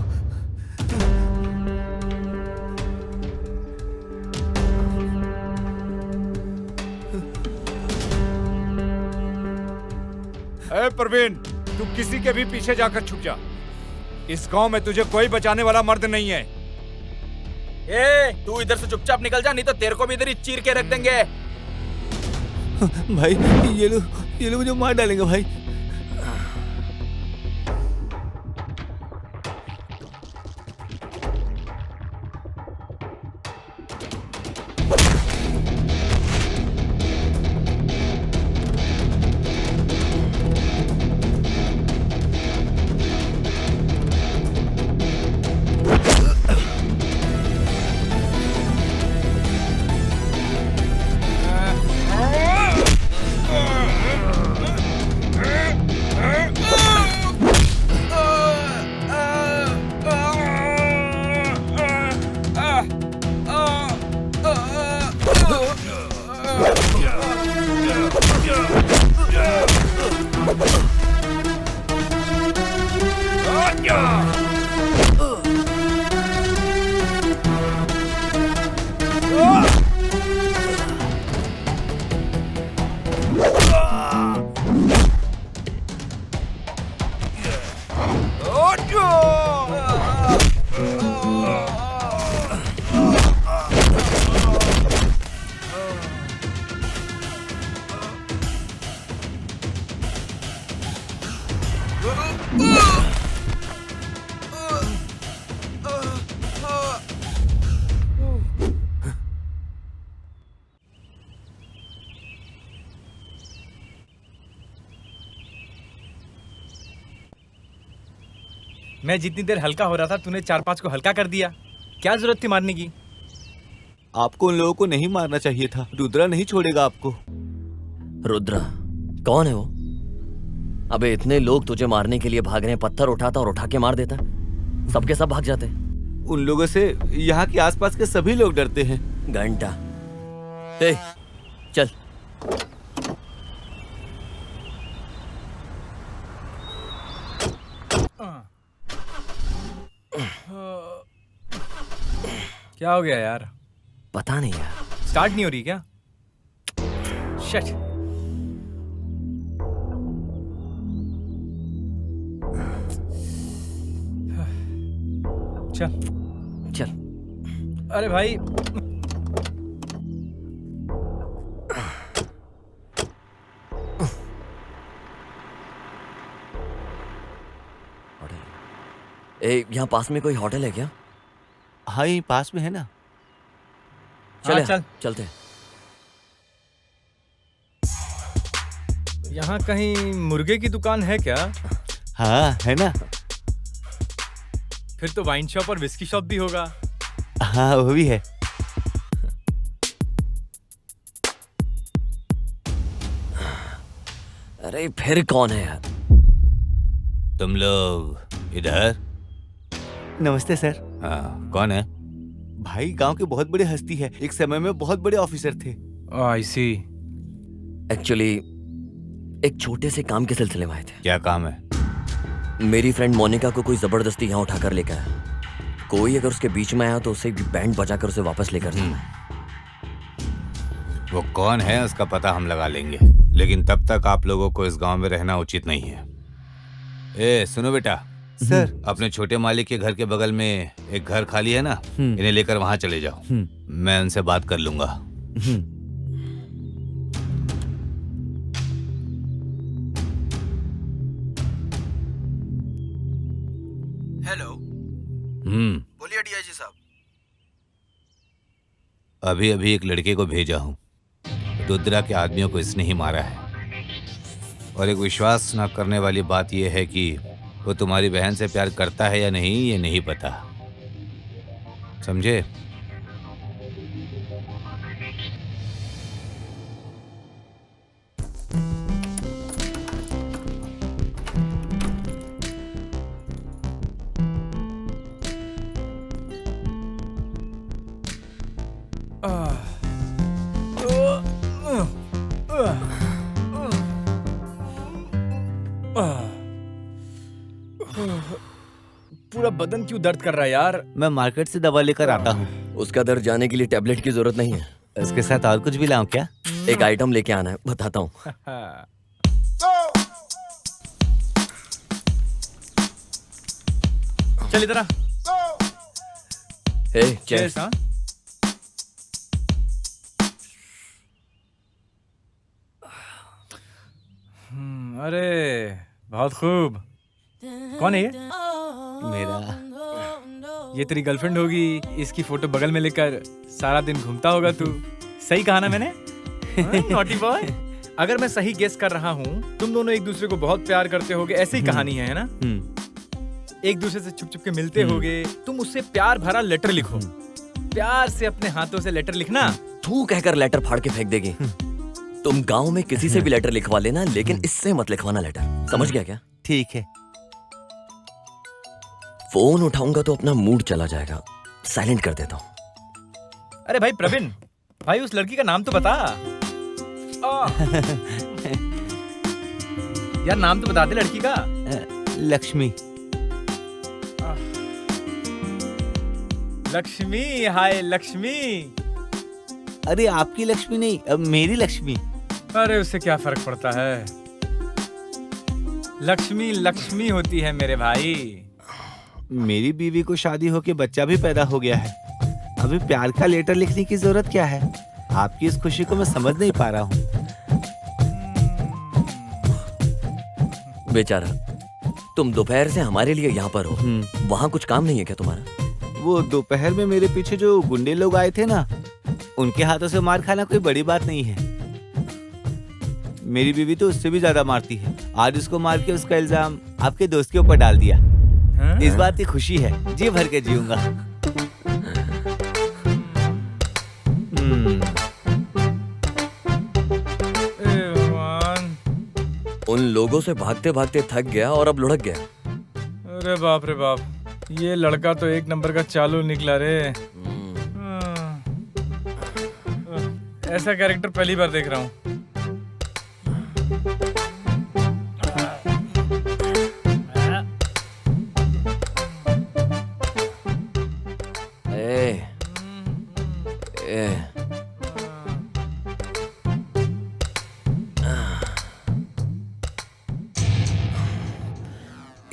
ए प्रवीण, तू किसी के भी पीछे जाकर छुप जा। इस गांव में तुझे कोई बचाने वाला मर्द नहीं है। ए, तू इधर से चुपचाप निकल जा, नहीं तो तेरे को भी इधर ही चीर के रख देंगे। भाई ये लोग मुझे मार डालेंगे भाई। मैं जितनी देर हल्का हो रहा था तूने 4-5 को हल्का कर दिया। क्या जरूरत थी मारने की? आपको उन लोगों को नहीं मारना चाहिए था। रुद्रा नहीं छोड़ेगा आपको। रुद्रा कौन है वो? अबे इतने लोग तुझे मारने के लिए भाग रहे हैं, पत्थर उठाता और उठा के मार देता, सबके सब भाग जाते। उन लोगों से यहाँ के आसपास के सभी लोग डरते हैं। घंटा, ए, चल। क्या हो गया यार? पता नहीं यार, स्टार्ट नहीं हो रही क्या? शिट। चल चल। अरे भाई ए, यहाँ पास में कोई होटल है क्या? हाँ यहीं पास में है ना। चल चल चलते। यहाँ कहीं मुर्गे की दुकान है क्या? हाँ है ना। फिर तो वाइन शॉप और विस्की शॉप भी होगा। हाँ वो भी है। अरे फिर कौन है यार? तुम लोग इधर? नमस्ते सर। हाँ कौन है? भाई गांव के बहुत बड़े हस्ती है, एक समय में बहुत बड़े ऑफिसर थे। आई सी। एक्चुअली एक छोटे से काम के सिलसिले में आए थे। क्या काम है? मेरी फ्रेंड मोनिका को कोई जबरदस्ती यहाँ उठाकर लेकर आया। कोई अगर उसके बीच में आया तो उसे बैंड बजाकर उसे वापस लेकर जाना है। वो कौन है उसका पता हम लगा लेंगे, लेकिन तब तक आप लोगों को इस गांव में रहना उचित नहीं है। ए सुनो बेटा, सर। अपने छोटे मालिक के घर के बगल में एक घर खाली है ना, इन्हें लेकर वहां चले जाओ। मैं उनसे बात कर लूंगा। हेलो। बोलिए डीआईजी साहब। अभी अभी एक लड़के को भेजा हूँ। रुद्रा के आदमियों को इसने ही मारा है। और एक विश्वास न करने वाली बात यह है कि वो तुम्हारी बहन से प्यार करता है या नहीं ये नहीं पता, समझे? पूरा बदन क्यों दर्द कर रहा है यार? मैं मार्केट से दवा लेकर आता हूँ। उसका दर्द जाने के लिए टैबलेट की जरूरत नहीं है। इसके साथ और कुछ भी लाऊं क्या? एक आइटम लेके आना है, बताता हूँ। चल इधर आ। हे चेस। हाँ? अरे बहुत खूब। कौन है ये? मेरा ये तेरी गर्लफ्रेंड होगी। इसकी फोटो बगल में लेकर सारा दिन घूमता होगा तू। सही कहा ना मैंने? Naughty boy. अगर मैं सही गेस कर रहा हूँ, तुम दोनों एक दूसरे को बहुत प्यार करते होगे, ऐसी ही कहानी है ना? एक दूसरे से छुप छुप के मिलते होगे। तुम उससे प्यार भरा लेटर लिखो। प्यार से अपने हाथों से लेटर लिखना। थू कहकर लेटर फाड़ के फेंक देगी। तुम गांव में किसी से भी लेटर लिखवा लेना, लेकिन इससे मत लिखवाना लेटर। समझ गया क्या? ठीक है। फोन उठाऊंगा तो अपना मूड चला जाएगा। साइलेंट कर देता हूँ। अरे भाई प्रवीण, भाई उस लड़की का नाम तो बता। यार नाम तो बता दे लड़की का। लक्ष्मी। लक्ष्मी। हाय लक्ष्मी। अरे आपकी लक्ष्मी नहीं, अब मेरी लक्ष्मी। अरे उससे क्या फर्क पड़ता है? लक्ष्मी लक्ष्मी होती है मेरे भाई। मेरी बीवी को शादी होके बच्चा भी पैदा हो गया है। अभी प्यार का लेटर लिखने की जरूरत क्या है? आपकी इस खुशी को मैं समझ नहीं पा रहा हूँ। बेचारा, तुम दोपहर से हमारे लिए यहाँ पर हो। वहाँ कुछ काम नहीं है क्या तुम्हारा? वो दोपहर में मेरे पीछे जो गुंडे लोग आए थे ना, उनके हाथों से मार खाना कोई बड़ी बात नहीं है। मेरी बीवी तो उससे भी ज्यादा मारती है। आज उसको मार के उसका इल्जाम आपके दोस्त के ऊपर डाल दिया। इस बात की खुशी है, जी भर के जीऊंगा। उन लोगों से भागते भागते थक गया और अब लुढ़क गया। अरे बाप रे बाप, ये लड़का तो एक नंबर का चालू निकला रे। ऐसा कैरेक्टर पहली बार देख रहा हूँ।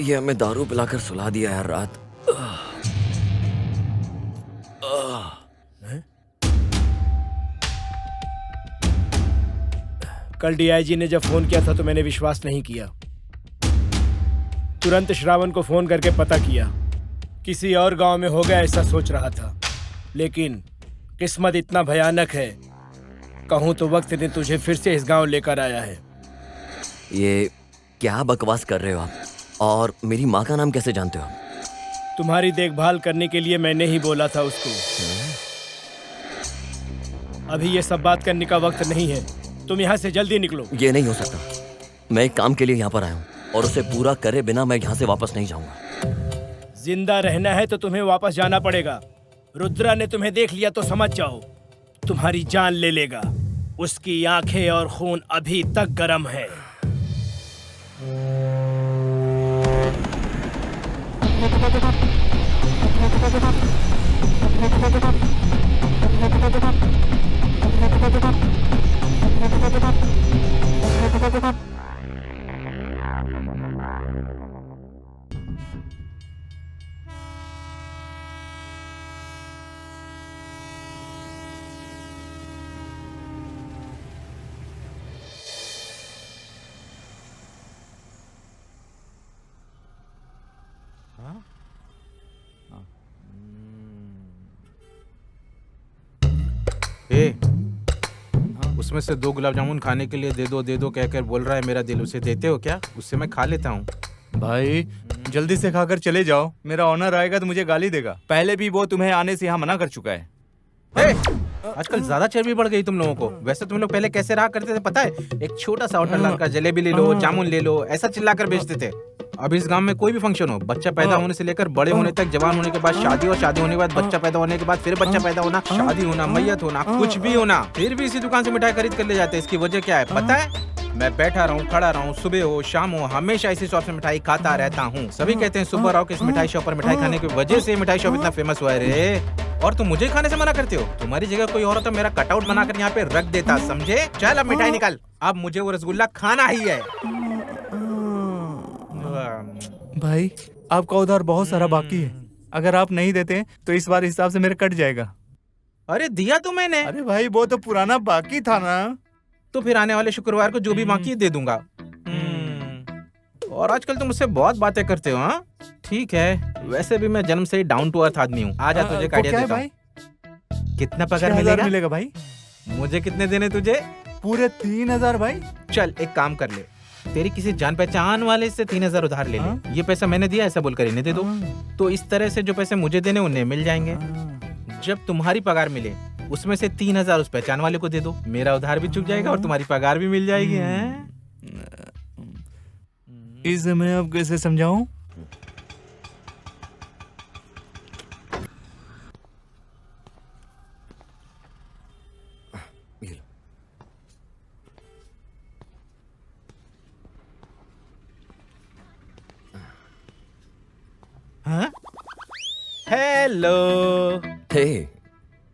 ये हमें दारू पिलाकर सुला दिया यार रात। कल डीआईजी ने जब फोन किया था तो मैंने विश्वास नहीं किया। तुरंत श्रावण को फोन करके पता किया। किसी और गांव में हो गया ऐसा सोच रहा था, लेकिन किस्मत इतना भयानक है, कहूं तो वक्त ने तुझे फिर से इस गांव लेकर आया है। ये क्या बकवास कर रहे हो आप? और मेरी माँ का नाम कैसे जानते हो? तुम्हारी देखभाल करने के लिए मैंने ही बोला था उसको। अभी ये सब बात करने का वक्त नहीं है, तुम यहाँ से जल्दी निकलो। ये नहीं हो सकता। मैं एक काम के लिए यहाँ पर आया हूँ और उसे पूरा करे बिना मैं यहाँ से वापस नहीं जाऊंगा। जिंदा रहना है तो तुम्हें वापस जाना पड़ेगा। रुद्रा ने तुम्हें देख लिया तो समझ जाओ, तुम्हारी जान ले लेगा। उसकी आंखें और खून अभी तक गर्म है। उसमें से 2 गुलाब जामुन खाने के लिए दे दो कहकर बोल रहा है मेरा दिल। उसे देते हो क्या? उससे मैं खा लेता हूँ। भाई जल्दी से खाकर चले जाओ, मेरा ऑनर आएगा तो मुझे गाली देगा। पहले भी वो तुम्हें आने से यहाँ मना कर चुका है। आजकल ज्यादा चर्बी बढ़ गई तुम लोगों को। वैसे तुम लोग पहले कैसे रहा करते थे पता है? एक छोटा सा होटल डालकर जलेबी ले लो, जामुन ले लो, ऐसा चिल्लाकर बेचते थे। अब इस गांव में कोई भी फंक्शन हो, बच्चा पैदा होने से लेकर बड़े होने तक, जवान होने के बाद शादी, और शादी होने के बाद बच्चा पैदा होने के बाद फिर बच्चा पैदा होना, शादी होना, मैयत होना, कुछ भी होना, फिर भी इसी दुकान से मिठाई खरीद कर ले जाते हैं। इसकी वजह क्या है पता है? मैं बैठा रहूं, खड़ा रहूं, सुबह हो शाम हो, हमेशा इसी शॉप से मिठाई खाता रहता हूँ। सभी कहते हैं सुबह राव के इस मिठाई शॉप पर मिठाई खाने की वजह से मिठाई शॉप इतना फेमस हुआ है रे। और तुम मुझे खाने से मना करते हो? तुम्हारी जगह कोई और तो मेरा कटआउट बनाकर यहाँ पे रख देता, समझे? चल अब मिठाई निकाल, अब मुझे वो रसगुल्ला खाना ही है। भाई आपका उधार बहुत सारा बाकी है, अगर आप नहीं देते तो इस बार हिसाब से मेरा कट जाएगा। अरे दिया तो मैंने। अरे भाई वो तो पुराना बाकी था ना। तो फिर आने वाले शुक्रवार को जो भी बाकी है दे दूंगा। और आजकल तुम मुझसे बहुत बातें करते हो। हाँ ठीक है, वैसे भी मैं जन्म से ही डाउन टू अर्थ आदमी हूँ। आजा तुझे एक आइडिया देता हूँ। कितना पगार मिलेगा भाई? मुझे कितने देने तुझे? पूरे 3000 भाई। चल एक काम कर ले, तेरी किसी जान पहचान वाले से 3000 उधार ले ले। ये पैसा मैंने दिया ऐसा बोलकर इन्हें दे दो। तो इस तरह से जो पैसे मुझे देने उन्हें मिल जाएंगे। जब तुम्हारी पगार मिले उसमें से 3000 उस पहचान वाले को दे दो। मेरा उधार भी चुक जाएगा और तुम्हारी पगार भी मिल जाएगी। इसे मैं अब कैसे समझाऊं? हेलो। हे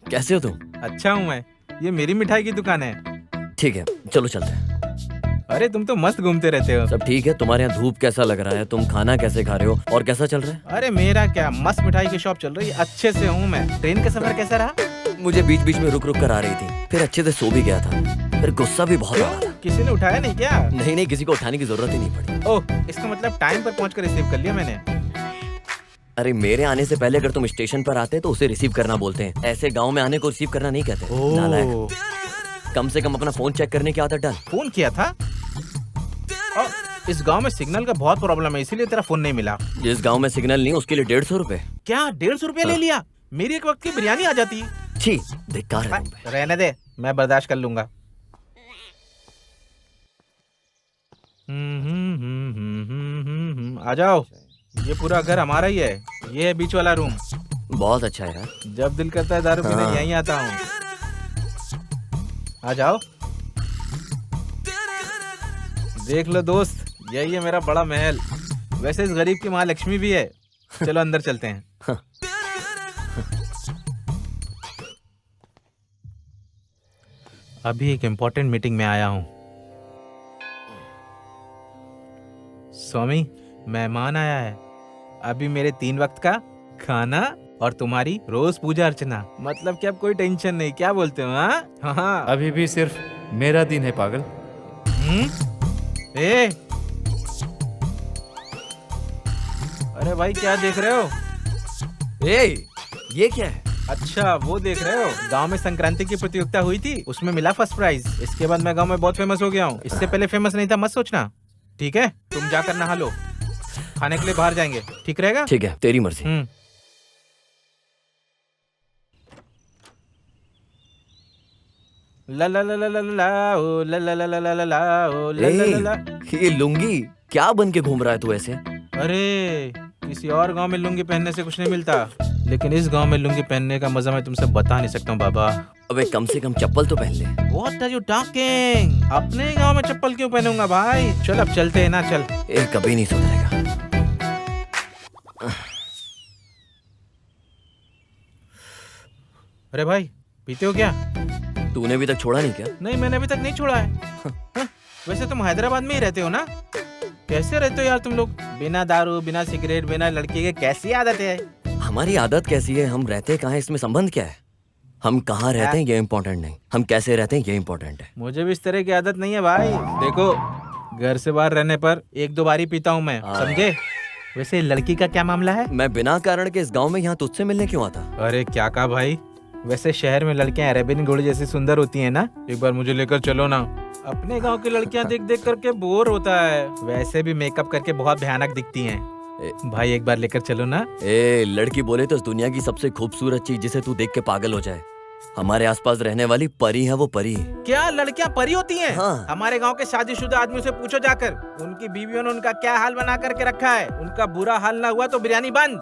कैसे हो तुम? अच्छा हूँ मैं, ये मेरी मिठाई की दुकान है। ठीक है चलो चलते हैं। अरे तुम तो मस्त घूमते रहते हो। सब ठीक है? तुम्हारे यहाँ धूप कैसा लग रहा है? तुम खाना कैसे खा रहे हो और कैसा चल रहा है? अरे मेरा क्या, मस्त मिठाई की शॉप चल रही है, अच्छे से हूँ मैं। ट्रेन का सफर कैसा रहा? मुझे बीच बीच में रुक रुक कर आ रही थी, फिर अच्छे से सो भी गया था, फिर गुस्सा भी बहुत आ रहा था। किसी ने उठाया नहीं क्या? नहीं किसी को उठाने की जरूरत ही नहीं पड़ी। ओह इसका मतलब टाइम पर पहुँच कर रिसीव कर लिया मैंने। अरे मेरे आने से पहले अगर तुम स्टेशन पर आते तो उसे रिसीव करना बोलते हैं, ऐसे गांव में आने को रिसीव करना नहीं कहते। नालायक। कम से कम अपना फोन चेक करने की आदत डाल। फोन किया था? इस गांव में सिग्नल का बहुत प्रॉब्लम है, इसीलिए तेरा फोन नहीं मिला। जिस गांव में सिग्नल नहीं उसके लिए 150 रुपए। क्या 150 रुपया ले लिया? मेरी एक वक्त की बिरयानी आ जाती। छी बेकार है। रहने दे, मैं बर्दाश्त कर लूंगा। आ जाओ, ये पूरा घर हमारा ही है। ये है बीच वाला रूम। बहुत अच्छा है यार। जब दिल करता है दारू पीने यहीं आता हूँ। आ जाओ, देख लो दोस्त, यही है मेरा बड़ा महल। वैसे इस गरीब की महालक्ष्मी भी है। चलो अंदर चलते हैं। अभी एक इम्पोर्टेंट मीटिंग में आया हूँ। स्वामी मेहमान आया है। अभी मेरे 3 वक्त का खाना और तुम्हारी रोज पूजा अर्चना। मतलब कि अब कोई टेंशन नहीं, क्या बोलते हो? हाँ अभी भी सिर्फ मेरा दिन है पागल। अरे भाई क्या देख रहे हो? ये क्या है? अच्छा वो देख रहे हो, गांव में संक्रांति की प्रतियोगिता हुई थी, उसमें मिला फर्स्ट प्राइज। इसके बाद मैं गांव में बहुत फेमस हो गया हूँ। इससे पहले फेमस नहीं था, मत सोचना। ठीक है, तुम जाकर नहा लो, खाने के लिए बाहर जाएंगे, ठीक रहेगा? ठीक है तेरी मर्जी। ला ला ला ला ला ला ओ ला ला ला ला ला ला ओ ला ला ला ला। ये लुंगी क्या बन के घूम रहा है तू ऐसे? अरे किसी और गांव में लुंगी पहनने से कुछ नहीं मिलता। लेकिन इस गांव में लुंगी पहनने का मजा मैं तुमसे बता नहीं सकता हूँ बाबा। अबे कम से कम चप्पल तो पहन ले। What are you talking? अपने गांव में चप्पल क्यों पहनूंगा भाई? चल अब चलते हैं ना, चल। ये कभी नहीं सुधरेगा। अरे भाई पीते हो क्या? तूने अभी तक छोड़ा नहीं क्या? नहीं, मैंने अभी तक नहीं छोड़ा है। हाँ, वैसे तुम हैदराबाद में ही रहते हो ना? कैसे रहते हो यार तुम लोग? बिना दारू, बिना सिगरेट, बिना लड़की के कैसी आदत है? हमारी आदत कैसी है, हम रहते कहाँ है, इसमें संबंध क्या है? हम कहाँ रहते हैं ये इम्पोर्टेंट नहीं, हम कैसे रहते हैं ये इम्पोर्टेंट है। मुझे भी इस तरह की आदत नहीं है भाई। देखो, घर से बाहर रहने पर 1-2 बार ही पीता हूँ मैं, समझे? वैसे लड़की का क्या मामला है? मैं बिना कारण के इस गांव में यहाँ तुझसे मिलने क्यों आता? अरे क्या कहा भाई? वैसे शहर में लड़कियां अरेबियन घोड़ी जैसी सुंदर होती हैं ना? एक बार मुझे लेकर चलो ना। अपने गांव की लड़कियां देख देख करके बोर होता है। वैसे भी मेकअप करके बहुत भयानक दिखती हैं। भाई एक बार लेकर चलो ना। लड़की बोले तो इस दुनिया की सबसे खूबसूरत चीज जिसे तू देख के पागल हो जाए। हमारे आसपास रहने वाली परी है, वो परी। क्या लड़कियां परी होती हैं? हाँ। हमारे गांव के शादीशुदा आदमियों से पूछो जाकर, उनकी बीवियों ने उनका क्या हाल बना करके रखा है। उनका बुरा हाल ना हुआ तो बिरयानी बंद।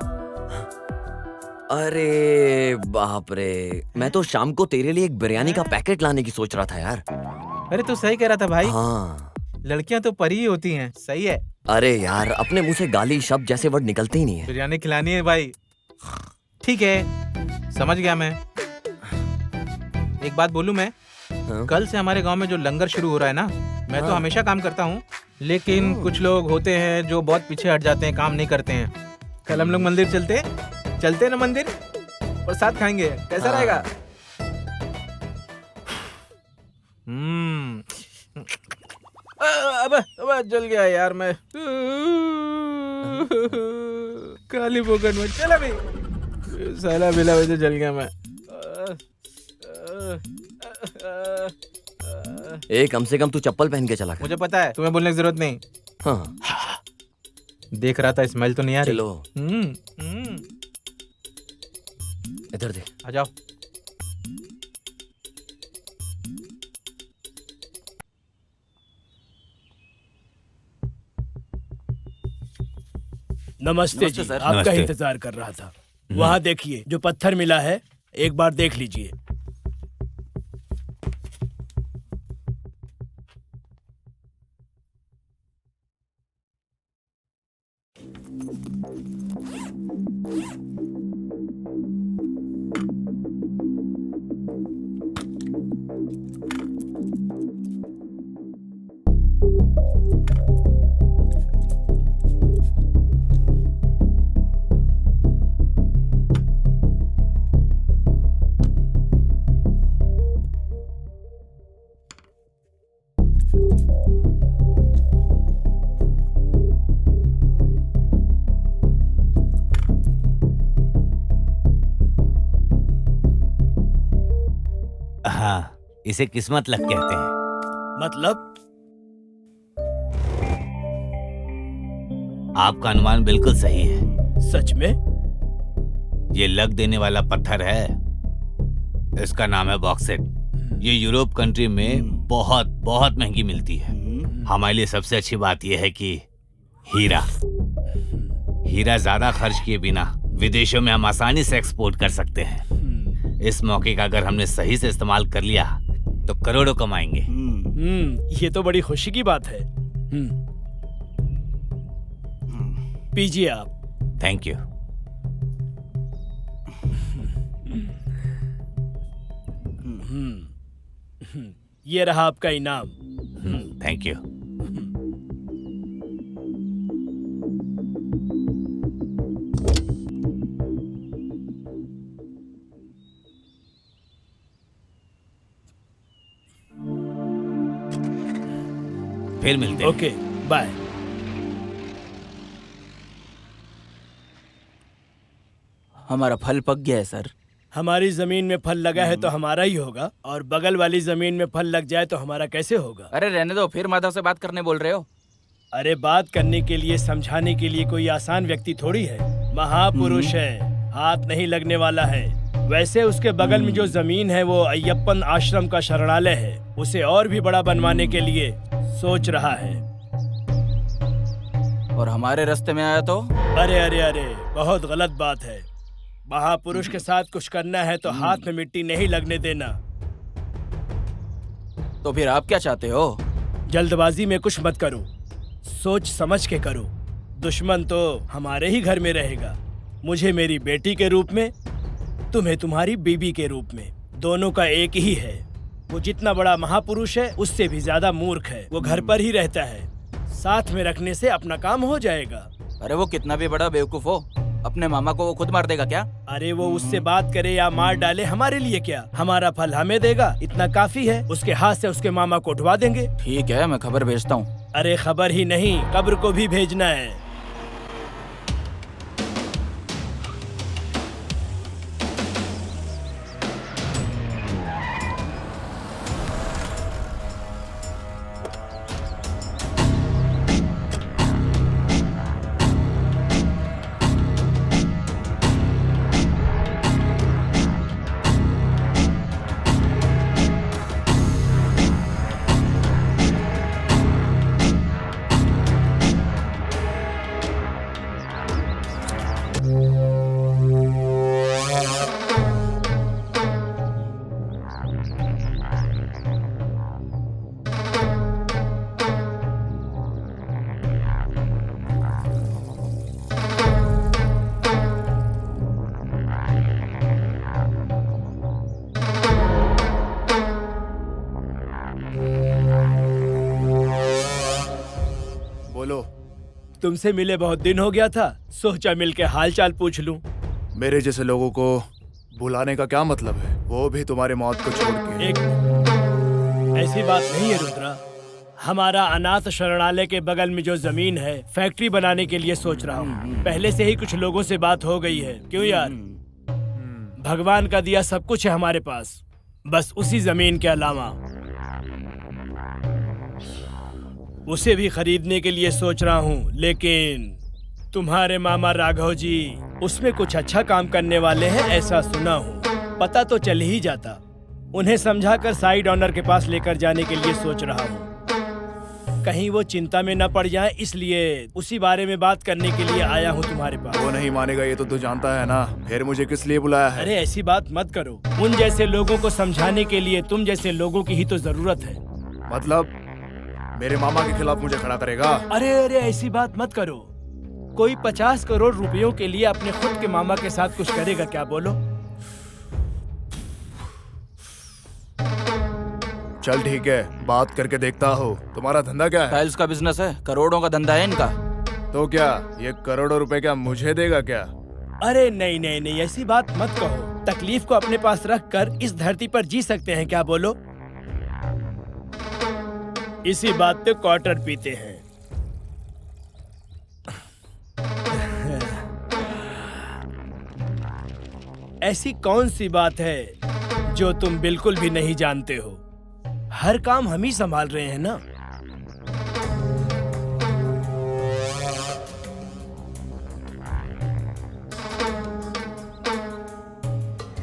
अरे बाप रे, मैं तो शाम को तेरे लिए एक बिरयानी का पैकेट लाने की सोच रहा था यार। अरे तू सही कह रहा था भाई। हाँ, लड़कियां तो परी ही होती हैं, सही है। अरे यार, अपने मुंह से गाली शब्द जैसे वर्ड निकलते ही नहीं है। बिरयानी खिलानी है भाई। ठीक है, समझ गया मैं। एक बात बोलूं मैं? हाँ? कल से हमारे गांव में जो लंगर शुरू हो रहा है ना, मैं तो हमेशा काम करता हूँ, लेकिन कुछ लोग होते हैं जो बहुत पीछे हट जाते हैं, काम नहीं करते हैं। कल हम लोग मंदिर चलते ना मंदिर, प्रसाद खाएंगे, कैसा रहेगा? अब जल गया यार मैं। काली पोकट में चला भी साला बिला वजह जल गया मैं। कम से कम तू चप्पल पहन के चला कर। मुझे पता है, तुम्हें बोलने की जरूरत नहीं। हाँ। देख रहा था, स्मेल तो नहीं आ रही। चलो इधर दे। आ जाओ। नमस्ते जी, सर। आपका नमस्ते। इंतजार कर रहा था। वहाँ देखिए, जो पत्थर मिला है, एक बार देख लीजिए। हाँ, इसे किस्मत लक कहते हैं। मतलब? आपका अनुमान बिल्कुल सही है। सच में? ये लक देने वाला पत्थर है। इसका नाम है बॉक्सेट। ये यूरोप कंट्री में बहुत बहुत महंगी मिलती है। हमारे लिए सबसे अच्छी बात यह है कि हीरा ज्यादा खर्च किए बिना विदेशों में हम आसानी से एक्सपोर्ट कर सकते हैं। इस मौके का अगर हमने सही से इस्तेमाल कर लिया तो करोड़ों कमाएंगे। ये तो बड़ी खुशी की बात है। पीजिए आप। Thank you. ये रहा आपका इनाम। Thank you. फिर मिलते हैं। Okay, bye. हमारा फल पक गया है सर। हमारी जमीन में फल लगा है तो हमारा ही होगा, और बगल वाली जमीन में फल लग जाए तो हमारा कैसे होगा? अरे रहने दो, फिर माधव से बात करने बोल रहे हो? अरे बात करने के लिए, समझाने के लिए कोई आसान व्यक्ति थोड़ी है। महापुरुष है, हाथ नहीं लगने वाला है। वैसे उसके बगल में जो जमीन है वो अय्यप्पन आश्रम का शरणालय है, उसे और भी बड़ा बनवाने के लिए सोच रहा है। और हमारे रास्ते में आया तो? अरे अरे अरे, बहुत गलत बात है। महापुरुष के साथ कुछ करना है तो हाथ में मिट्टी नहीं लगने देना। तो फिर आप क्या चाहते हो? जल्दबाजी में कुछ मत करो, सोच समझ के करो। दुश्मन तो हमारे ही घर में रहेगा, मुझे मेरी बेटी के रूप में, तुम्हें तुम्हारी बीबी के रूप में। दोनों का एक ही है। वो जितना बड़ा महापुरुष है उससे भी ज्यादा मूर्ख है। वो घर पर ही रहता है, साथ में रखने से अपना काम हो जाएगा। अरे वो कितना भी बड़ा बेवकूफ हो, अपने मामा को वो खुद मार देगा क्या? अरे वो उससे बात करे या मार डाले, हमारे लिए क्या? हमारा फल हमें देगा, इतना काफी है। उसके हाथ से उसके मामा को उठवा देंगे। ठीक है, मैं खबर भेजता हूँ। अरे खबर ही नहीं, कब्र को भी भेजना है। तुमसे मिले बहुत दिन हो गया था, सोचा मिलके हाल चाल पूछ लूं। मेरे जैसे लोगों को बुलाने का क्या मतलब है, वो भी तुम्हारे मौत को छोड़ के। एक ऐसी बात नहीं है रुद्रा, हमारा अनाथ शरणालय के बगल में जो जमीन है फैक्ट्री बनाने के लिए सोच रहा हूँ। पहले से ही कुछ लोगों से बात हो गई है। क्यों यार, भगवान का दिया सब कुछ है हमारे पास, बस उसी जमीन के अलावा उसे भी खरीदने के लिए सोच रहा हूँ। लेकिन तुम्हारे मामा राघव जी उसमें कुछ अच्छा काम करने वाले हैं ऐसा सुना हूँ। पता तो चल ही जाता। उन्हें समझाकर साइड ऑनर के पास लेकर जाने के लिए सोच रहा हूँ, कहीं वो चिंता में न पड़ जाए, इसलिए उसी बारे में बात करने के लिए आया हूँ तुम्हारे पास। वो नहीं मानेगा ये तो तू जानता है ना, फिर मुझे किस लिए बुलाया है? अरे ऐसी बात मत करो, उन जैसे लोगों को समझाने के लिए तुम जैसे लोगों की ही तो जरूरत है। मतलब मेरे मामा के खिलाफ मुझे खड़ा करेगा? अरे अरे ऐसी बात मत करो। कोई 50 करोड़ रुपयों के लिए अपने खुद के मामा के साथ कुछ करेगा क्या, बोलो? चल ठीक है, बात करके देखता हो। तुम्हारा धंधा क्या है? टाइल्स का बिजनेस है, करोड़ों का धंधा है इनका। तो क्या ये करोड़ों रुपए क्या मुझे देगा क्या? अरे नहीं नहीं नहीं, ऐसी बात मत कहो। तकलीफ को अपने पास रख कर इस धरती पर जी सकते हैं क्या, बोलो? इसी बात पे क्वार्टर पीते हैं। ऐसी कौन सी बात है जो तुम बिल्कुल भी नहीं जानते हो? हर काम हम ही संभाल रहे हैं ना।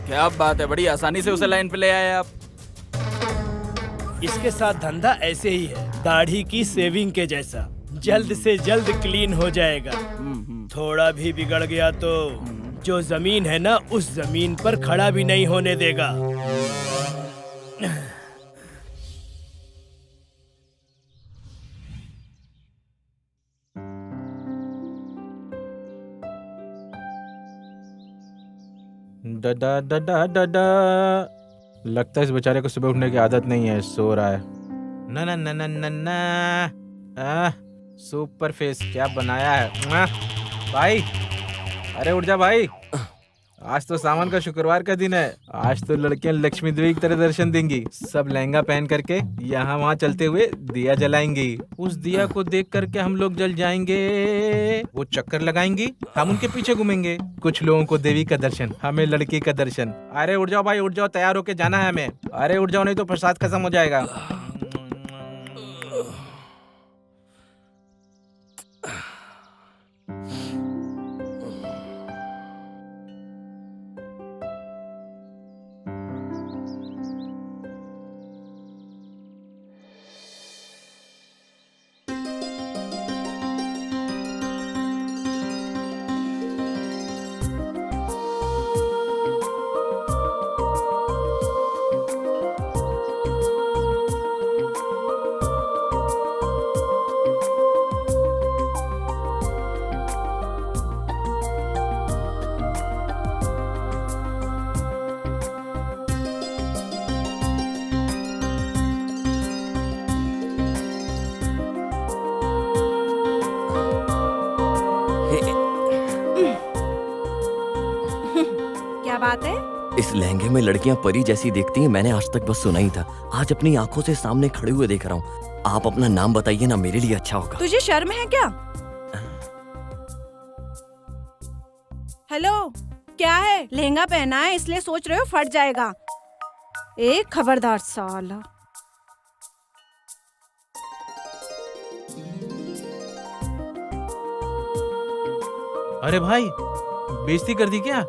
क्या बात है, बड़ी आसानी से उसे लाइन पे ले आए आप। इसके साथ धंधा ऐसे ही है, दाढ़ी की सेविंग के जैसा, जल्द से जल्द क्लीन हो जाएगा। थोड़ा भी बिगड़ गया तो जो जमीन है ना, उस जमीन पर खड़ा भी नहीं होने देगा। डडा डडा डडा। लगता है इस बेचारे को सुबह उठने की आदत नहीं है, सो रहा है। ना ना ना ना ना ना। सुपर फेस क्या बनाया है भाई। अरे उठ जा भाई, आज तो सावन का शुक्रवार का दिन है। आज तो लड़कियां लक्ष्मी देवी की तरह दर्शन देंगी। सब लहंगा पहन करके यहाँ वहाँ चलते हुए दिया जलाएंगी। उस दिया को देख करके हम लोग जल जाएंगे। वो चक्कर लगाएंगी, हम उनके पीछे घूमेंगे। कुछ लोगों को देवी का दर्शन, हमें लड़की का दर्शन। अरे उठ जाओ भाई, उठ जाओ, तैयार होके जाना है हमें। अरे उठ जाओ, नहीं तो प्रसाद खत्म हो जाएगा। बात है? इस लहंगे में लड़कियां परी जैसी दिखती हैं, मैंने आज तक बस सुना ही था। आज अपनी आंखों से सामने खड़े हुए देख रहा हूँ। आप अपना नाम बताइए ना, मेरे लिए अच्छा होगा। तुझे शर्म है क्या? हेलो, क्या है? लहंगा पहना है इसलिए सोच रहे हो फट जाएगा। एक खबरदार साला। अरे भाई, बेइज्जती कर दी क्या?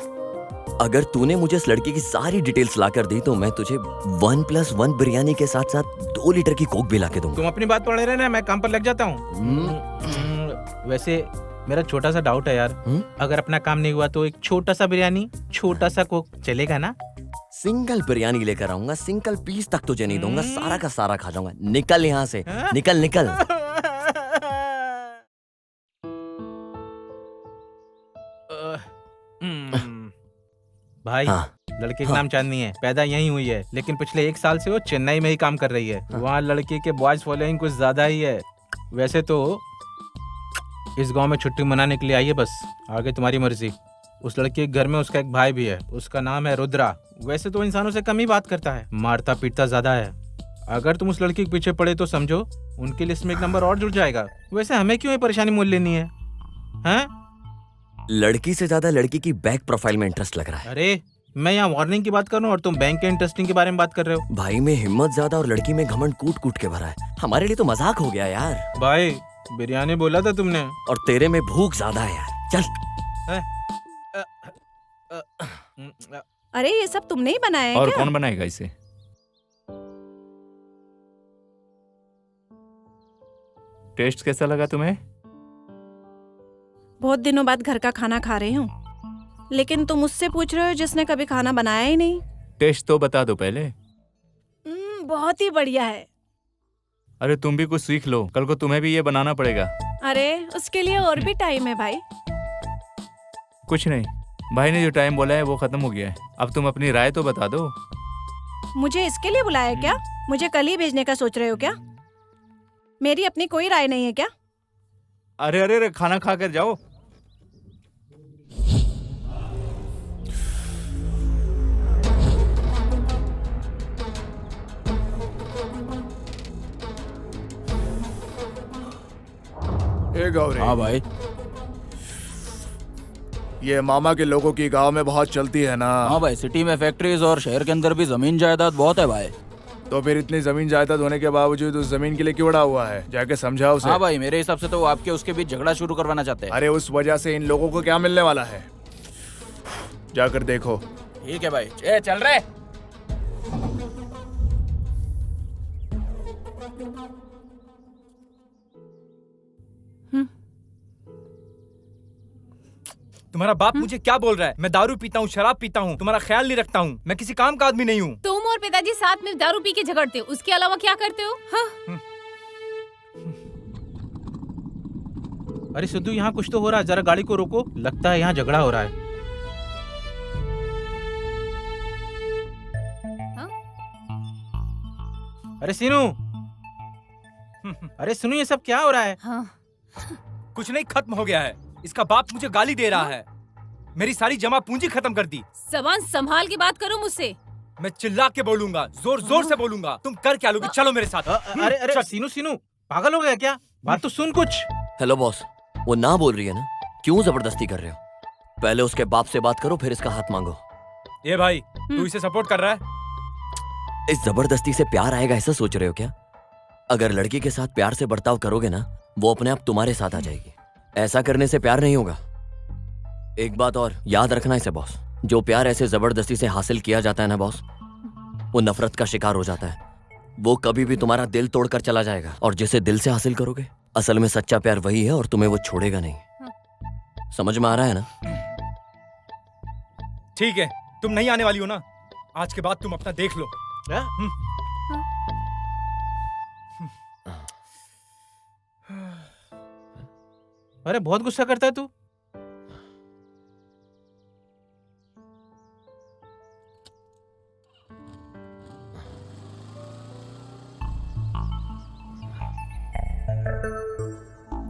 अगर तूने मुझे इस लड़की की सारी डिटेल्स ला कर दी तो मैं तुझे 1+1 बिरयानी के साथ साथ 2 लीटर की कोक भी ला के दूंगा। तुम अपनी बात पढ़े रहना, मैं काम पर लग जाता हूँ। वैसे मेरा छोटा सा डाउट है यार, अगर अपना काम नहीं हुआ तो एक छोटा सा बिरयानी, छोटा सा कोक चलेगा ना? सिंगल बिरयानी लेकर आऊंगा, सिंगल पीस तक तुझे नहीं दूंगा, सारा का सारा खा जाऊंगा। निकल यहाँ से, निकल निकल। भाई, लड़के का नाम चांदनी है, पैदा यहीं हुई है, लेकिन पिछले 1 साल से वो चेन्नई में ही काम कर रही है। वहाँ लड़के के बॉयज फॉलोइंग कुछ ज्यादा ही है। वैसे तो इस गांव में छुट्टी मनाने के लिए आई है, बस आगे तुम्हारी मर्जी। उस लड़के के घर में उसका एक भाई भी है, उसका नाम है रुद्रा। वैसे तो इंसानों से कम ही बात करता है, मारता पीटता ज्यादा है। अगर तुम उस लड़की के पीछे पड़े तो समझो उनकी लिस्ट में एक नंबर और जुड़ जाएगा। वैसे हमें क्यों ये परेशानी मोल लेनी है? हैं? लड़की से ज्यादा लड़की की बैक प्रोफाइल में इंटरेस्ट लग रहा है। अरे मैं यहाँ वार्निंग की बात कर रहा हूँ और तुम बैंक के इंटरेस्टिंग के बारे में बात कर रहे हो। भाई में हिम्मत ज्यादा और लड़की में घमंड कूट कूट के भरा है। हमारे लिए तो मजाक हो गया यार। भाई बिरयानी बोला था तुमने, और तेरे में भूख ज्यादा है यार। चल। अरे ये सब तुमने ही बनाया है और क्या? कौन बनाएगा इसे? टेस्ट कैसा लगा तुम्हें? बहुत दिनों बाद घर का खाना खा रही हूँ, लेकिन तुम मुझसे पूछ रहे हो जिसने कभी खाना बनाया ही नहीं। टेस्ट तो बता दो पहले। बहुत ही बढ़िया है। अरे तुम भी कुछ सीख लो, कल को तुम्हें भी ये बनाना पड़ेगा। अरे उसके लिए और भी टाइम है भाई। कुछ नहीं, भाई ने जो टाइम बोला है वो खत्म हो गया है। अब तुम अपनी राय तो बता दो। मुझे इसके लिए बुलाया क्या? मुझे कल ही भेजने का सोच रहे हो क्या? मेरी अपनी कोई राय नहीं है क्या? अरे अरे अरे, खाना खा कर जाओ। ए गौरी। हाँ भाई। ये मामा के लोगों की गांव में बहुत चलती है ना? हाँ भाई, सिटी में फैक्ट्रीज और शहर के अंदर भी जमीन जायदाद बहुत है भाई। तो फिर इतनी जमीन जायदाद होने के बावजूद उस जमीन के लिए क्यों अड़ा हुआ है? जाके समझाओ उसे। हाँ भाई, मेरे हिसाब से तो वो आपके उसके बीच झगड़ा शुरू करवाना चाहते हैं। अरे उस वजह से इन लोगों को क्या मिलने वाला है, जाकर देखो। ठीक है भाई, चल रहे। तुम्हारा बाप मुझे क्या बोल रहा है? मैं दारू पीता हूँ, शराब पीता हूँ, तुम्हारा ख्याल नहीं रखता हूँ, मैं किसी काम का आदमी नहीं हूँ। तुम और पिताजी साथ में दारू पी के झगड़ते हो, उसके अलावा क्या करते हो? हाँ? अरे सिद्धू, यहाँ कुछ तो हो रहा है, जरा गाड़ी को रोको। लगता है यहाँ झगड़ा हो रहा है। अरे सीनू, अरे सुनो, ये सब क्या हो रहा है? हाँ। कुछ नहीं, खत्म हो गया है। इसका बाप मुझे गाली दे रहा है, मेरी सारी जमा पूंजी खत्म कर दी। जबान संभाल के बात करो मुझसे। मैं चिल्ला के बोलूंगा, जोर जोर से बोलूंगा। तुम कर क्या लोगे? चलो मेरे साथ। अरे अरे सीनू, सीनू पागल हो गया क्या? बात तो सुन कुछ। हेलो बॉस, वो ना बोल रही है ना, क्यों जबरदस्ती कर रहे हो? पहले उसके बाप से बात करो, फिर इसका हाथ मांगो। ये भाई, तू इसे सपोर्ट कर रहा है? इस जबरदस्ती से प्यार आएगा ऐसा सोच रहे हो क्या? अगर लड़की के साथ प्यार से बर्ताव करोगे ना, वो अपने आप तुम्हारे साथ आ जाएगी। ऐसा करने से प्यार नहीं होगा। एक बात और याद रखना इसे बॉस, जो प्यार ऐसे जबरदस्ती से हासिल किया जाता है ना बॉस, वो नफरत का शिकार हो जाता है। वो कभी भी तुम्हारा दिल तोड़कर चला जाएगा, और जिसे दिल से हासिल करोगे, असल में सच्चा प्यार वही है और तुम्हें वो छोड़ेगा नहीं। समझ में आ रहा है ना? ठीक है, तुम नहीं आने वाली हो ना? आज के बाद तुम अपना देख लो। अरे बहुत गुस्सा करता है तू।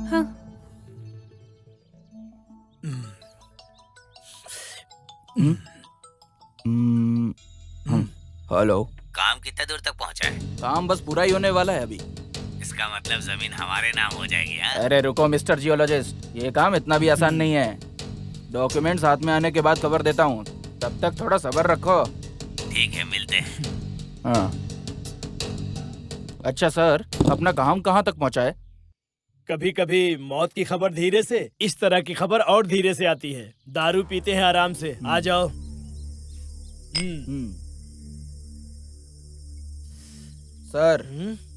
हाँ। हेलो। काम कितना दूर तक पहुंचा है? काम बस पूरा ही होने वाला है अभी। इसका मतलब जमीन हमारे नाम हो जाएगी। हाँ? अरे रुको मिस्टर जियोलॉजिस्ट, ये काम इतना भी आसान नहीं है। डॉक्यूमेंट्स हाथ में आने के बाद खबर देता हूँ, तब तक थोड़ा सब्र रखो। ठीक है, मिलते हैं। हाँ। अच्छा सर, अपना काम कहाँ तक पहुँचा है? कभी कभी मौत की खबर धीरे से, इस तरह की खबर और धीरे से आती है। दारू पीते हैं आराम से, आ जाओ। सर,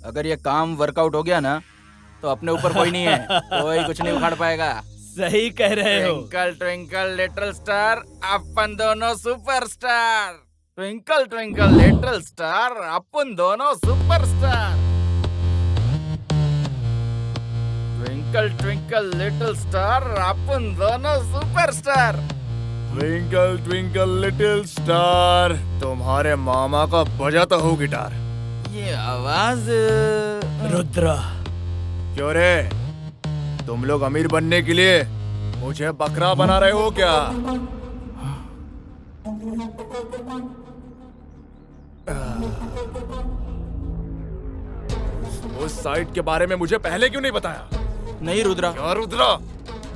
अगर ये काम वर्कआउट हो गया ना, तो अपने ऊपर कोई नहीं है, कोई कुछ नहीं उखाड़ पाएगा। सही कह रहे हो। ट्विंकल ट्विंकल लिटिल स्टार, अपन दोनों superstar. Twinkle twinkle little star, अपन दोनों superstar. Twinkle twinkle little star, अपन दोनों superstar. Twinkle twinkle little star, तुम्हारे मामा का बजाता हो गिटार। ये आवाज रुद्रा। क्यों रे, तुम लोग अमीर बनने के लिए मुझे बकरा बना रहे हो क्या? उस साइट के बारे में मुझे पहले क्यों नहीं बताया? नहीं रुद्रा। क्या रुद्रा?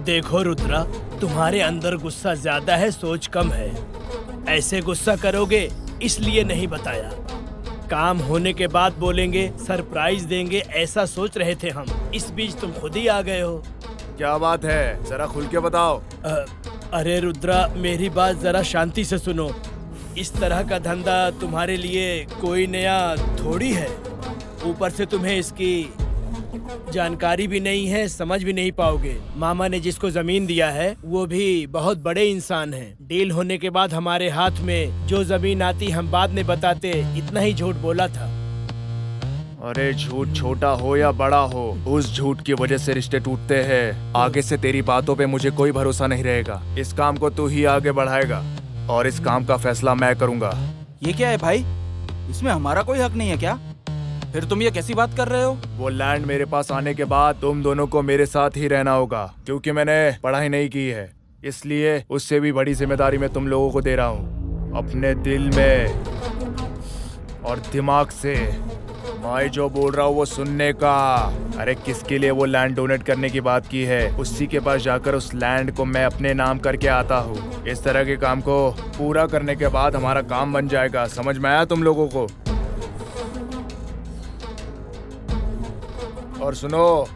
देखो रुद्रा, तुम्हारे अंदर गुस्सा ज्यादा है, सोच कम है। ऐसे गुस्सा करोगे इसलिए नहीं बताया। काम होने के बाद बोलेंगे, सरप्राइज देंगे, ऐसा सोच रहे थे हम। इस बीच तुम खुद ही आ गए हो। क्या बात है, जरा खुल के बताओ। अरे रुद्रा, मेरी बात जरा शांति से सुनो। इस तरह का धंधा तुम्हारे लिए कोई नया थोड़ी है। ऊपर से तुम्हें इसकी जानकारी भी नहीं है, समझ भी नहीं पाओगे। मामा ने जिसको जमीन दिया है वो भी बहुत बड़े इंसान हैं। डील होने के बाद हमारे हाथ में जो जमीन आती हम बाद में बताते, इतना ही झूठ बोला था। अरे झूठ छोटा हो या बड़ा हो, उस झूठ की वजह से रिश्ते टूटते हैं। आगे से तेरी बातों पे मुझे कोई भरोसा नहीं रहेगा। इस काम को तू ही आगे बढ़ाएगा और इस काम का फैसला मैं करूंगा। ये क्या है भाई, इसमें हमारा कोई हक नहीं है क्या? फिर तुम ये कैसी बात कर रहे हो? वो लैंड मेरे पास आने के बाद तुम दोनों को मेरे साथ ही रहना होगा, क्योंकि मैंने पढ़ाई नहीं की है। इसलिए उससे भी बड़ी जिम्मेदारी मैं तुम लोगों को दे रहा हूँ। अपने दिल में और दिमाग से मैं जो बोल रहा हूँ वो सुनने का। अरे किसके लिए वो लैंड डोनेट करने की बात की है, उसी के पास जाकर उस लैंड को मैं अपने नाम करके आता हूँ। इस तरह के काम को पूरा करने के बाद हमारा काम बन जाएगा। समझ में आया तुम लोगों को? और सुनो,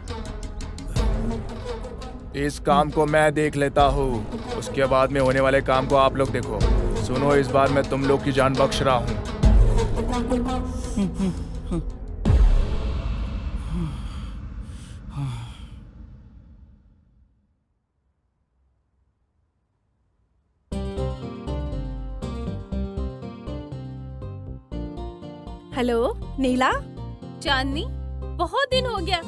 इस काम को मैं देख लेता हूँ, उसके बाद में होने वाले काम को आप लोग देखो। सुनो, इस बार मैं तुम लोग की जान बख्श रहा हूँ। हेलो नीला। चांदनी, बहुत दिन हो गया,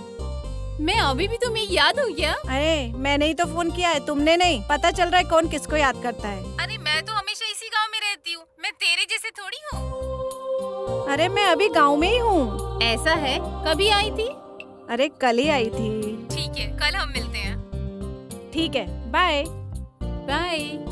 मैं अभी भी तुम्हें याद हूँ क्या? अरे मैंने ही तो फोन किया है, तुमने नहीं। पता चल रहा है कौन किसको याद करता है। अरे मैं तो हमेशा इसी गांव में रहती हूँ, मैं तेरे जैसे थोड़ी हूँ। अरे मैं अभी गांव में ही हूँ। ऐसा है, कभी आई थी? अरे कल ही आई थी। ठीक है, कल हम मिलते हैं। ठीक है, बाय बाय।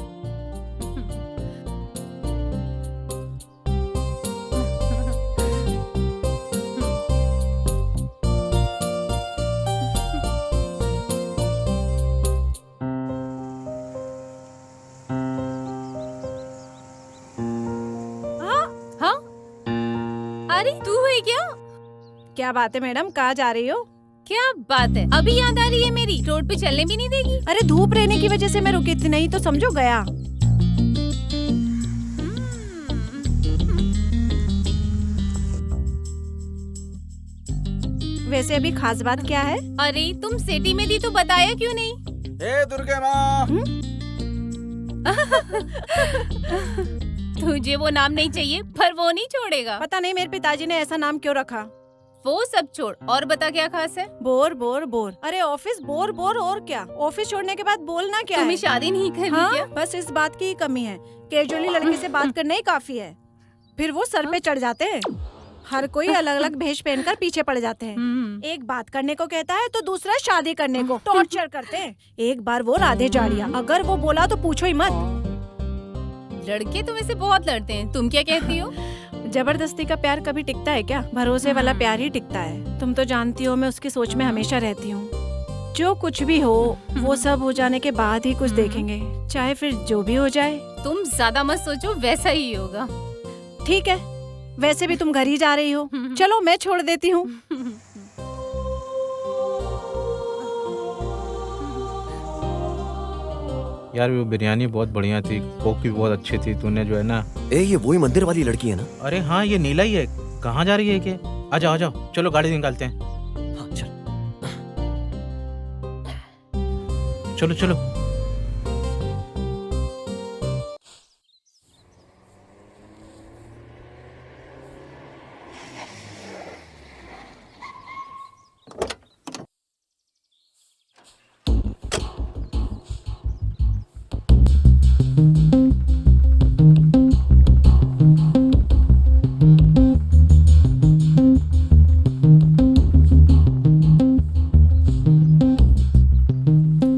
अरे तू है क्या? क्या बात है मैडम, कहाँ जा रही हो? क्या बात है, अभी याद आ रही है मेरी? रोड पे चलने भी नहीं देगी? अरे धूप रहने की वजह से मैं रुकी थी, नहीं तो समझो गया। वैसे अभी खास बात क्या है? अरे तुम सिटी में थी तो बताया क्यों नहीं? हे दुर्गे माँ। तुझे वो नाम नहीं चाहिए, पर वो नहीं छोड़ेगा। पता नहीं मेरे पिताजी ने ऐसा नाम क्यों रखा। वो सब छोड़, और बता क्या खास है? Bore bore bore. अरे ऑफिस बोर बोर, और क्या? ऑफिस छोड़ने के बाद बोलना क्या तुम्हें है? शादी नहीं करनी क्या? बस इस बात की ही कमी है, कैजुअली लड़के से बात करना ही काफी है। फिर वो सर पे चढ़ जाते हैं। हर कोई अलग अलग भेष पहनकर पीछे पड़ जाते हैं। एक बात करने को कहता है तो दूसरा शादी करने को टॉर्चर करते हैं। एक बार वो राधे जाड़िया, अगर वो बोला तो पूछो ही मत। लड़के तुम से बहुत लड़ते हैं, तुम क्या कहती हो? जबरदस्ती का प्यार कभी टिकता है क्या? भरोसे वाला प्यार ही टिकता है। तुम तो जानती हो मैं उसकी सोच में हमेशा रहती हूँ। जो कुछ भी हो वो सब हो जाने के बाद ही कुछ देखेंगे, चाहे फिर जो भी हो जाए। तुम ज्यादा मत सोचो, वैसा ही होगा। ठीक है, वैसे भी तुम घर ही जा रही हो, चलो मैं छोड़ देती हूँ। यार वो बिरयानी बहुत बढ़िया थी, कोक भी बहुत अच्छी थी। तूने जो है ना, ये वही मंदिर वाली लड़की है ना? अरे हाँ, ये नीला ही है। कहाँ जा रही है क्या? आ जाओ आ जाओ, चलो गाड़ी निकालते हैं। हाँ चल। चलो चलो।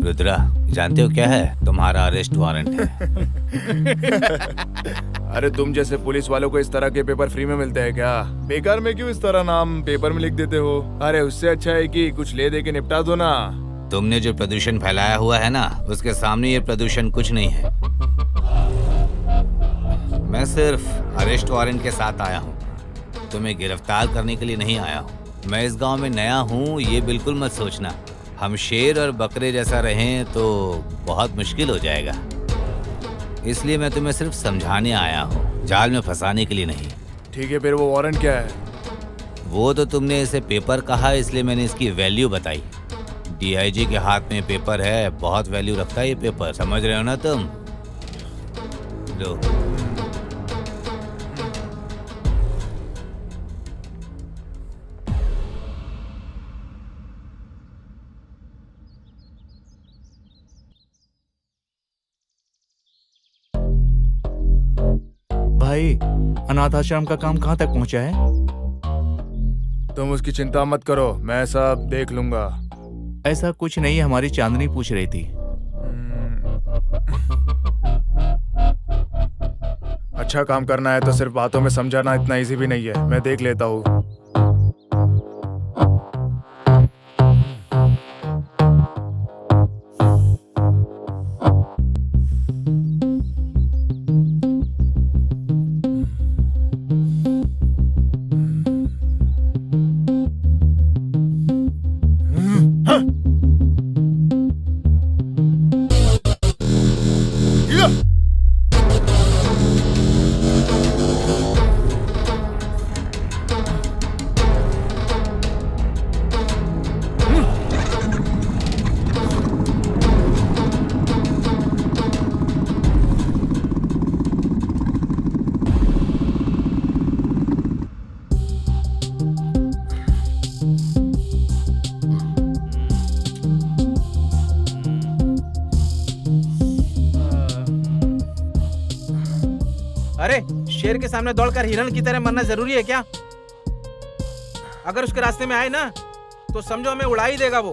रुद्रा, जानते हो क्या है? तुम्हारा अरेस्ट वारंट है। अरे तुम जैसे पुलिस वालों को इस तरह के पेपर फ्री में मिलते हैं क्या? बेकार में क्यों इस तरह नाम पेपर में लिख देते हो? अरे उससे अच्छा है कि कुछ ले दे के निपटा दो ना। तुमने जो प्रदूषण फैलाया हुआ है ना, उसके सामने ये प्रदूषण कुछ नहीं है। मैं सिर्फ अरेस्ट वारंट के साथ आया हूँ, तुम्हें गिरफ्तार करने के लिए नहीं आया हूँ। मैं इस गांव में नया हूँ, ये बिल्कुल मत सोचना हम शेर और बकरे जैसा रहें तो बहुत मुश्किल हो जाएगा। इसलिए मैं तुम्हें सिर्फ समझाने आया हूँ, जाल में फंसाने के लिए नहीं। ठीक है, फिर वो वारंट क्या है? वो तो तुमने इसे पेपर कहा, इसलिए मैंने इसकी वैल्यू बताई। डीआईजी के हाथ में पेपर है, बहुत वैल्यू रखता है ये पेपर, समझ रहे हो ना तुम? लो। भाई, अनाथ आश्रम का काम कहाँ तक पहुँचा है? तुम उसकी चिंता मत करो, मैं सब देख लूंगा। ऐसा कुछ नहीं, हमारी चांदनी पूछ रही थी। अच्छा काम करना है तो सिर्फ बातों में समझाना इतना इजी भी नहीं है, मैं देख लेता हूँ। अरे शेर के सामने दौड़कर हिरण की तरह मरना जरूरी है क्या? अगर उसके रास्ते में आए ना तो समझो हमें उड़ा ही देगा वो।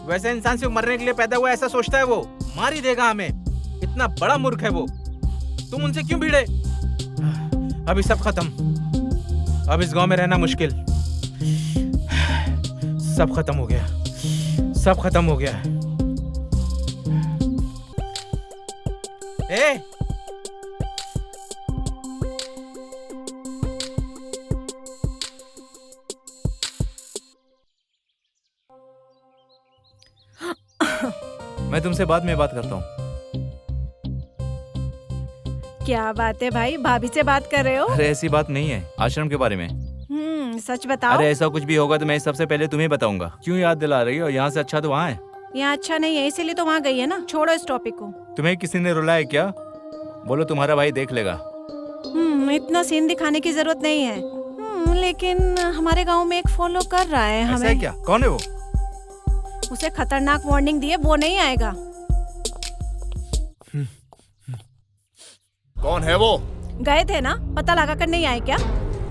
वैसे इंसान सिर्फ मरने के लिए पैदा हुआ ऐसा सोचता है वो, मार ही देगा हमें। इतना बड़ा मूर्ख है वो। तुम उनसे क्यों भिड़े? अभी सब खत्म, अब इस गांव में रहना मुश्किल। सब खत्म हो गया, सब खत्म हो गया। ए! मैं तुमसे बाद में बात करता हूँ। क्या बात है भाई, भाभी से बात कर रहे हो? अरे ऐसी बात नहीं है, आश्रम के बारे में। सच बताओ। अरे ऐसा कुछ भी होगा तो मैं सबसे पहले तुम्हें बताऊंगा। क्यों याद दिला रही हो? यहाँ से अच्छा तो वहाँ है। यहाँ अच्छा नहीं है, इसीलिए तो वहाँ गई है ना। छोड़ो इस टॉपिक को। तुम्हें किसी ने रुलाया क्या? बोलो, तुम्हारा भाई देख लेगा। इतना सीन दिखाने की जरूरत नहीं है। लेकिन हमारे गांव में एक फॉलो कर रहा है हमें। ऐसा है क्या? कौन है वो? उसे खतरनाक वार्निंग दी है, वो नहीं आएगा। कौन है वो? गए थे ना, पता लगा कर नहीं आए क्या?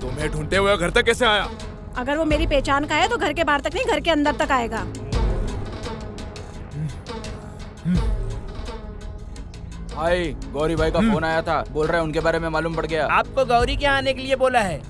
तुम्हें ढूंढते हुए घर तक कैसे आया? अगर वो मेरी पहचान का है तो घर के बाहर तक नहीं, घर के अंदर तक आएगा। आई गौरी भाई का फोन आया था, बोल रहे हैं उनके बारे में मालूम पड़ गया। आपको गौरी के यहाँ आने के लिए बोला है।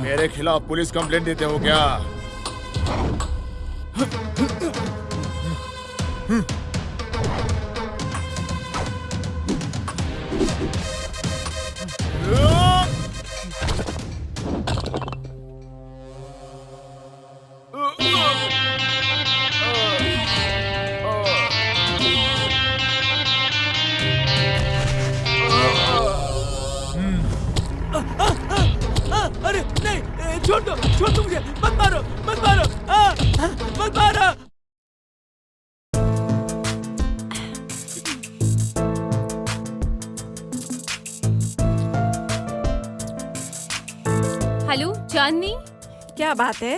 मेरे खिलाफ पुलिस कंप्लेंट देते हो क्या? अरे नहीं, छोड़ दो मुझे, मत मारो, मत मारो। हेलो चांदनी, क्या बात है?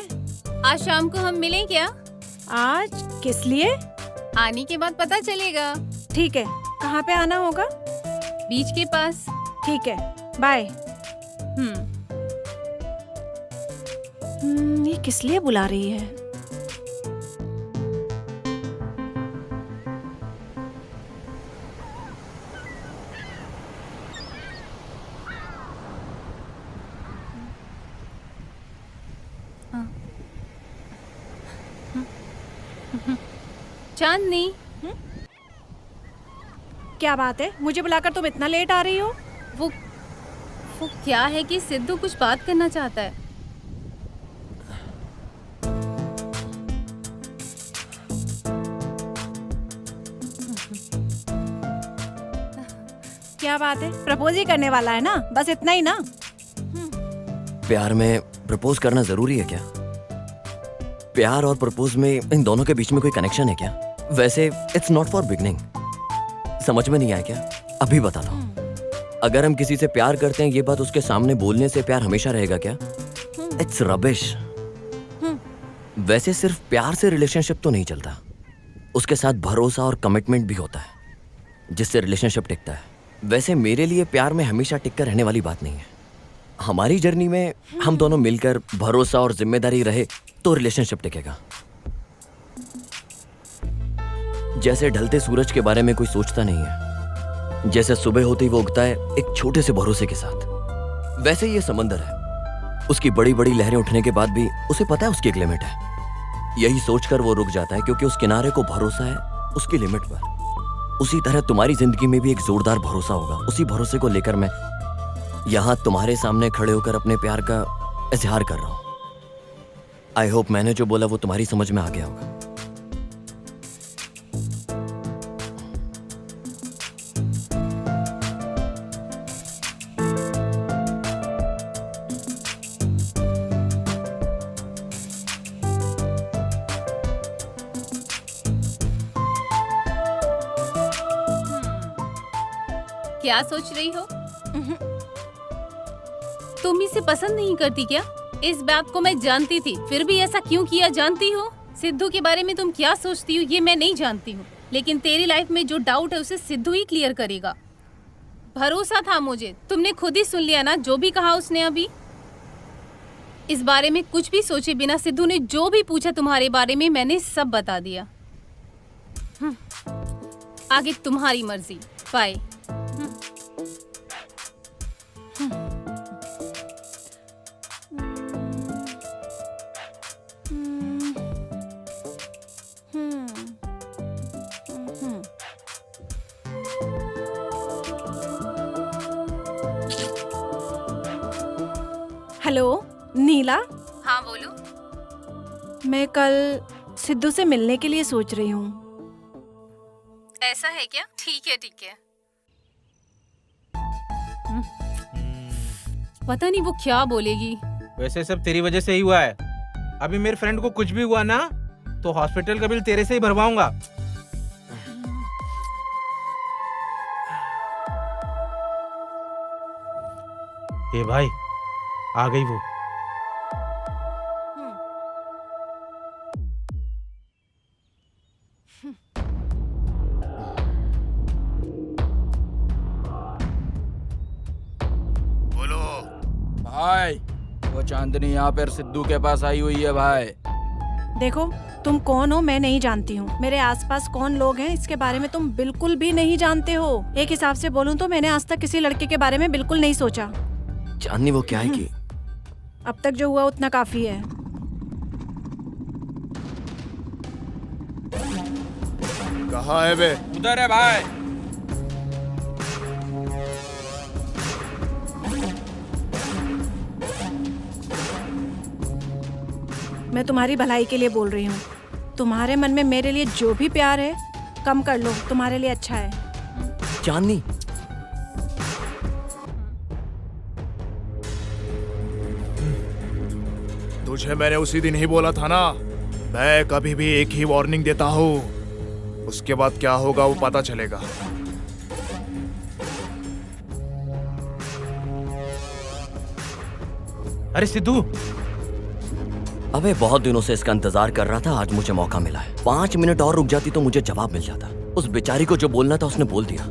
आज शाम को हम मिलें क्या? आज किस लिए? आने के बाद पता चलेगा। ठीक है, कहाँ पे आना होगा? बीच के पास। ठीक है, बाय। ये किस लिए बुला रही है? चांदनी, क्या बात है? मुझे बुलाकर तुम इतना लेट आ रही हो? वो क्या है कि सिद्धू कुछ बात करना चाहता है। क्या बात है? प्रपोज ही करने वाला है ना? बस इतना ही ना? प्यार में प्रपोज करना जरूरी है क्या? प्यार और प्रपोज में इन दोनों के बीच में कोई कनेक्शन है क्या? वैसे इट्स नॉट फॉर बिगनिंग। समझ में नहीं आया क्या? अभी बताता हूँ। अगर हम किसी से प्यार करते हैं, ये बात उसके सामने बोलने से प्यार हमेशा रहेगा क्या? It's rubbish. वैसे सिर्फ प्यार से रिलेशनशिप तो नहीं चलता, उसके साथ भरोसा और कमिटमेंट भी होता है जिससे रिलेशनशिप टिकता है। वैसे मेरे लिए प्यार में हमेशा टिक कर रहने वाली बात नहीं है। हमारी जर्नी में हम दोनों मिलकर भरोसा और जिम्मेदारी रहे तो रिलेशनशिप टिकेगा। जैसे ढलते सूरज के बारे में कोई सोचता नहीं है, जैसे सुबह होते ही वो उगता है एक छोटे से भरोसे के साथ, वैसे ये समंदर है। उसकी बड़ी बड़ी लहरें उठने के बाद भी उसे पता है उसकी एक लिमिट है। यही सोचकर वो रुक जाता है क्योंकि उस किनारे को भरोसा है उसकी लिमिट पर। उसी तरह तुम्हारी जिंदगी में भी एक जोरदार भरोसा होगा। उसी भरोसे को लेकर मैं यहां तुम्हारे सामने खड़े होकर अपने प्यार का इजहार कर रहा हूं। आई होप मैंने जो बोला वो तुम्हारी समझ में आ गया होगा। क्या सोच रही हो? तुम इसे पसंद नहीं करती क्या? इस बात को मैं जानती थी, फिर भी ऐसा क्यों किया जानती हो? सिद्धू के बारे में तुम क्या सोचती हो ये मैं नहीं जानती हूँ, लेकिन तेरी लाइफ में जो डाउट है उसे सिद्धू ही क्लियर करेगा। भरोसा था मुझे, तुमने खुद ही सुन लिया ना जो भी कहा उसने अभी। इस बारे में कुछ भी सोचे बिना सिद्धू ने जो भी पूछा तुम्हारे बारे में मैंने सब बता दिया। आगे तुम्हारी मर्जी। बाय। हेलो नीला। हाँ बोलो। मैं कल सिद्धू से मिलने के लिए सोच रही हूँ। ऐसा है क्या? ठीक है ठीक है। पता नहीं वो क्या बोलेगी। वैसे सब तेरी वजह से ही हुआ है। अभी मेरे फ्रेंड को कुछ भी हुआ ना तो हॉस्पिटल का बिल तेरे से ही भरवाऊंगा। ए भाई आ गई वो। बोलो भाई, वो चांदनी यहाँ पर सिद्धू के पास आई हुई है भाई। देखो तुम कौन हो मैं नहीं जानती हूँ, मेरे आसपास कौन लोग हैं इसके बारे में तुम बिल्कुल भी नहीं जानते हो। एक हिसाब से बोलूँ तो मैंने आज तक किसी लड़के के बारे में बिल्कुल नहीं सोचा। चांदनी वो क्या है कि अब तक जो हुआ उतना काफी है। कहाँ है बे? उधर है भाई। मैं तुम्हारी भलाई के लिए बोल रही हूँ। तुम्हारे मन में मेरे लिए जो भी प्यार है कम कर लो, तुम्हारे लिए अच्छा है। चांदनी तुझे मैंने उसी दिन ही बोला था ना, मैं कभी भी एक ही वार्निंग देता हूँ, उसके बाद क्या होगा वो पता चलेगा। अरे सिद्धू। अबे बहुत दिनों से इसका इंतजार कर रहा था, आज मुझे मौका मिला है। 5 मिनट और रुक जाती तो मुझे जवाब मिल जाता। उस बेचारी को जो बोलना था उसने बोल दिया।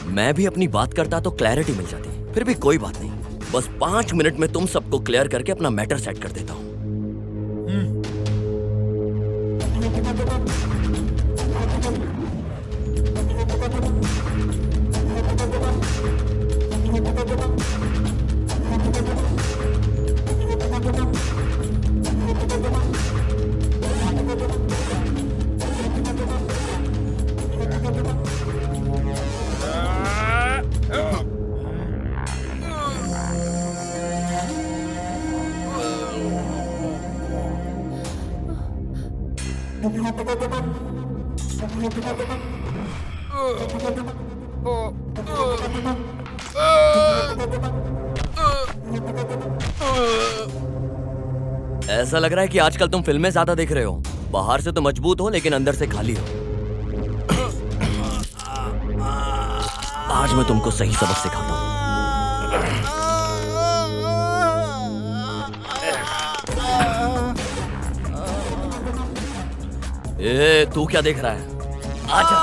मैं भी अपनी बात करता तो क्लैरिटी मिल जाती। फिर भी कोई बात नहीं, बस 5 मिनट में तुम सबको क्लियर करके अपना मैटर सेट कर देता हूँ। ऐसा लग रहा है कि आजकल तुम फिल्में ज्यादा देख रहे हो। बाहर से तो मजबूत हो लेकिन अंदर से खाली हो। आज मैं तुमको सही सबक सिखाता हूँ। ए, तू क्या देख रहा है? आजा।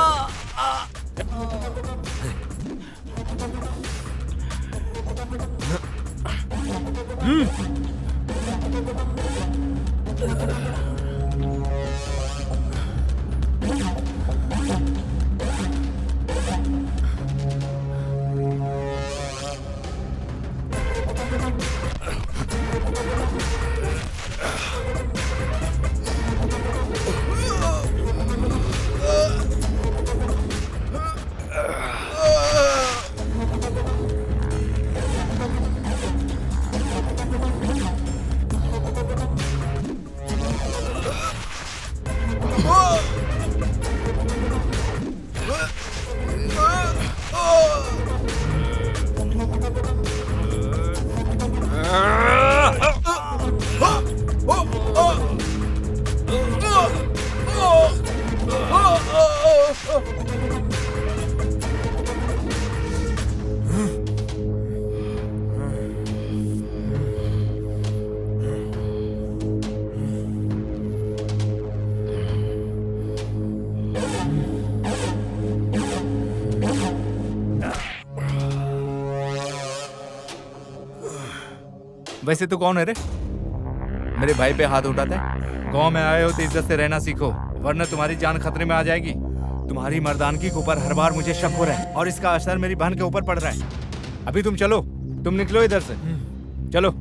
वैसे तू कौन है रे? मेरे भाई पे हाथ उठाता है? गांव में आए हो तो इज्जत से रहना सीखो, वरना तुम्हारी जान खतरे में आ जाएगी। तुम्हारी मर्दानगी के ऊपर हर बार मुझे शक हो रहा है और इसका असर मेरी बहन के ऊपर पड़ रहा है। अभी तुम चलो, तुम निकलो इधर से, चलो।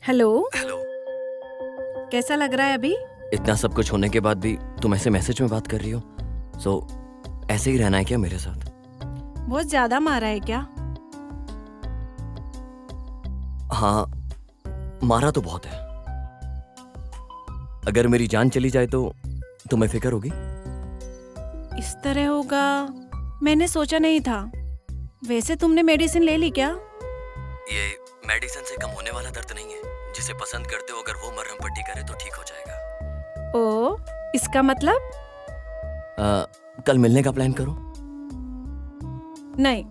हेलो। हेलो। कैसा लग रहा है अभी? इतना सब कुछ होने के बाद भी तुम ऐसे मैसेज में बात कर रही हो? सो ऐसे ही रहना है क्या मेरे साथ? बहुत ज्यादा मारा है क्या? हाँ, मारा तो बहुत है। अगर मेरी जान चली जाए तो तुम्हें फिक्र होगी? इस तरह होगा मैंने सोचा नहीं था। वैसे तुमने मेडिसिन ले ली क्या? ये मेडिसिन से कम होने वाला दर्द नहीं है। जिसे पसंद करते हो अगर वो मरहम पट्टी करे तो ठीक हो जाएगा। ओ, इसका मतलब? कल मिलने का प्लान करो। नहीं,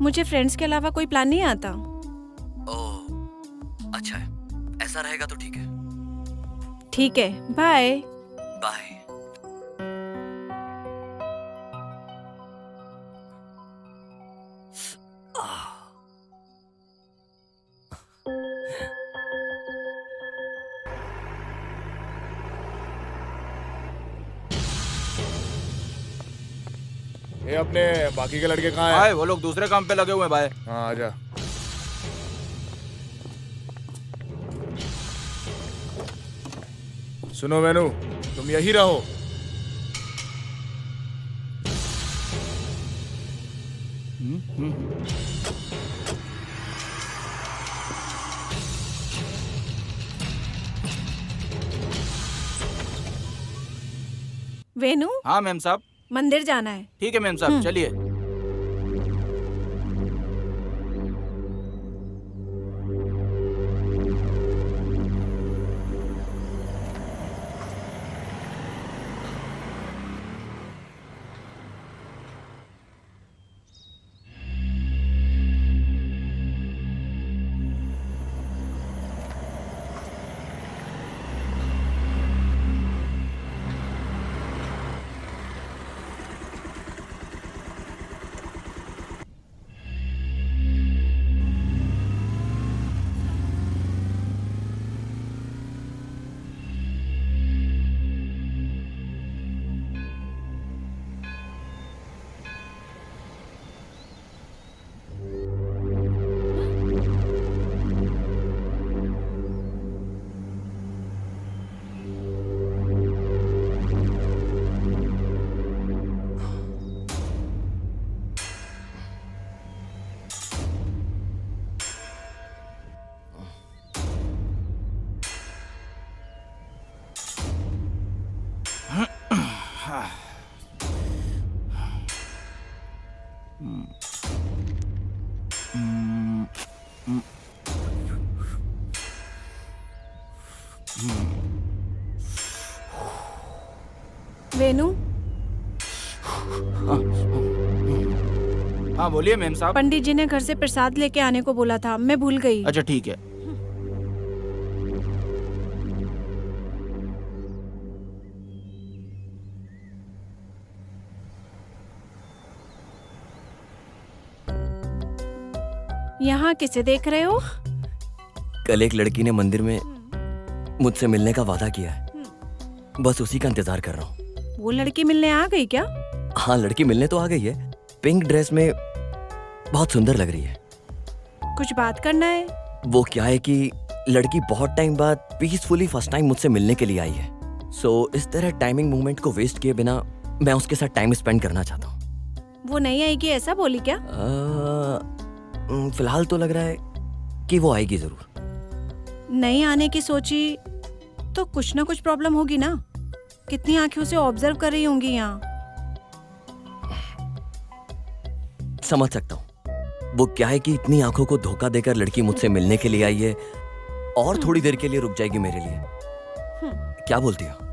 मुझे फ्रेंड्स के अलावा कोई प्लान नहीं आता। ओह, अच्छा है। ऐसा रहेगा तो ठीक है। ठीक है, बाय। बाय। ये अपने बाकी के लड़के कहाँ हैं? भाई वो लोग दूसरे काम पे लगे हुए हैं भाई। हाँ आजा। सुनो वेनु, तुम यही रहो। वेनु, हाँ मैम साहब। मंदिर जाना है। ठीक है मैम साहब, चलिए। वेनु, हाँ बोलिए मैम साहब। पंडित जी ने घर से प्रसाद लेके आने को बोला था, मैं भूल गई। अच्छा ठीक है। यहाँ किसे देख रहे हो? कल एक लड़की ने मंदिर में मुझसे मिलने का वादा किया है, बस उसी का इंतजार कर रहा हूँ। वो लड़की मिलने आ गई क्या? हाँ, लड़की मिलने तो आ गई है, पिंक ड्रेस में बहुत सुंदर लग रही है। कुछ बात करना है? वो क्या है कि लड़की बहुत टाइम बाद पीसफुली फर्स्ट टाइम मुझसे मिलने के लिए आई है। सो इस तरह टाइमिंग मूवमेंट को वेस्ट किए बिना मैं उसके साथ टाइम स्पेंड करना चाहता हूँ। वो नहीं आएगी ऐसा बोली क्या? फिलहाल तो लग रहा है कि वो आएगी जरूर। नहीं आने की सोची तो कुछ ना कुछ प्रॉब्लम होगी ना। कितनी आंखों से ऑब्जर्व कर रही होंगी यहाँ। समझ सकता हूँ। वो क्या है कि इतनी आंखों को धोखा देकर लड़की मुझसे मिलने के लिए आई है और थोड़ी देर के लिए रुक जाएगी मेरे लिए। क्या बोलती हो?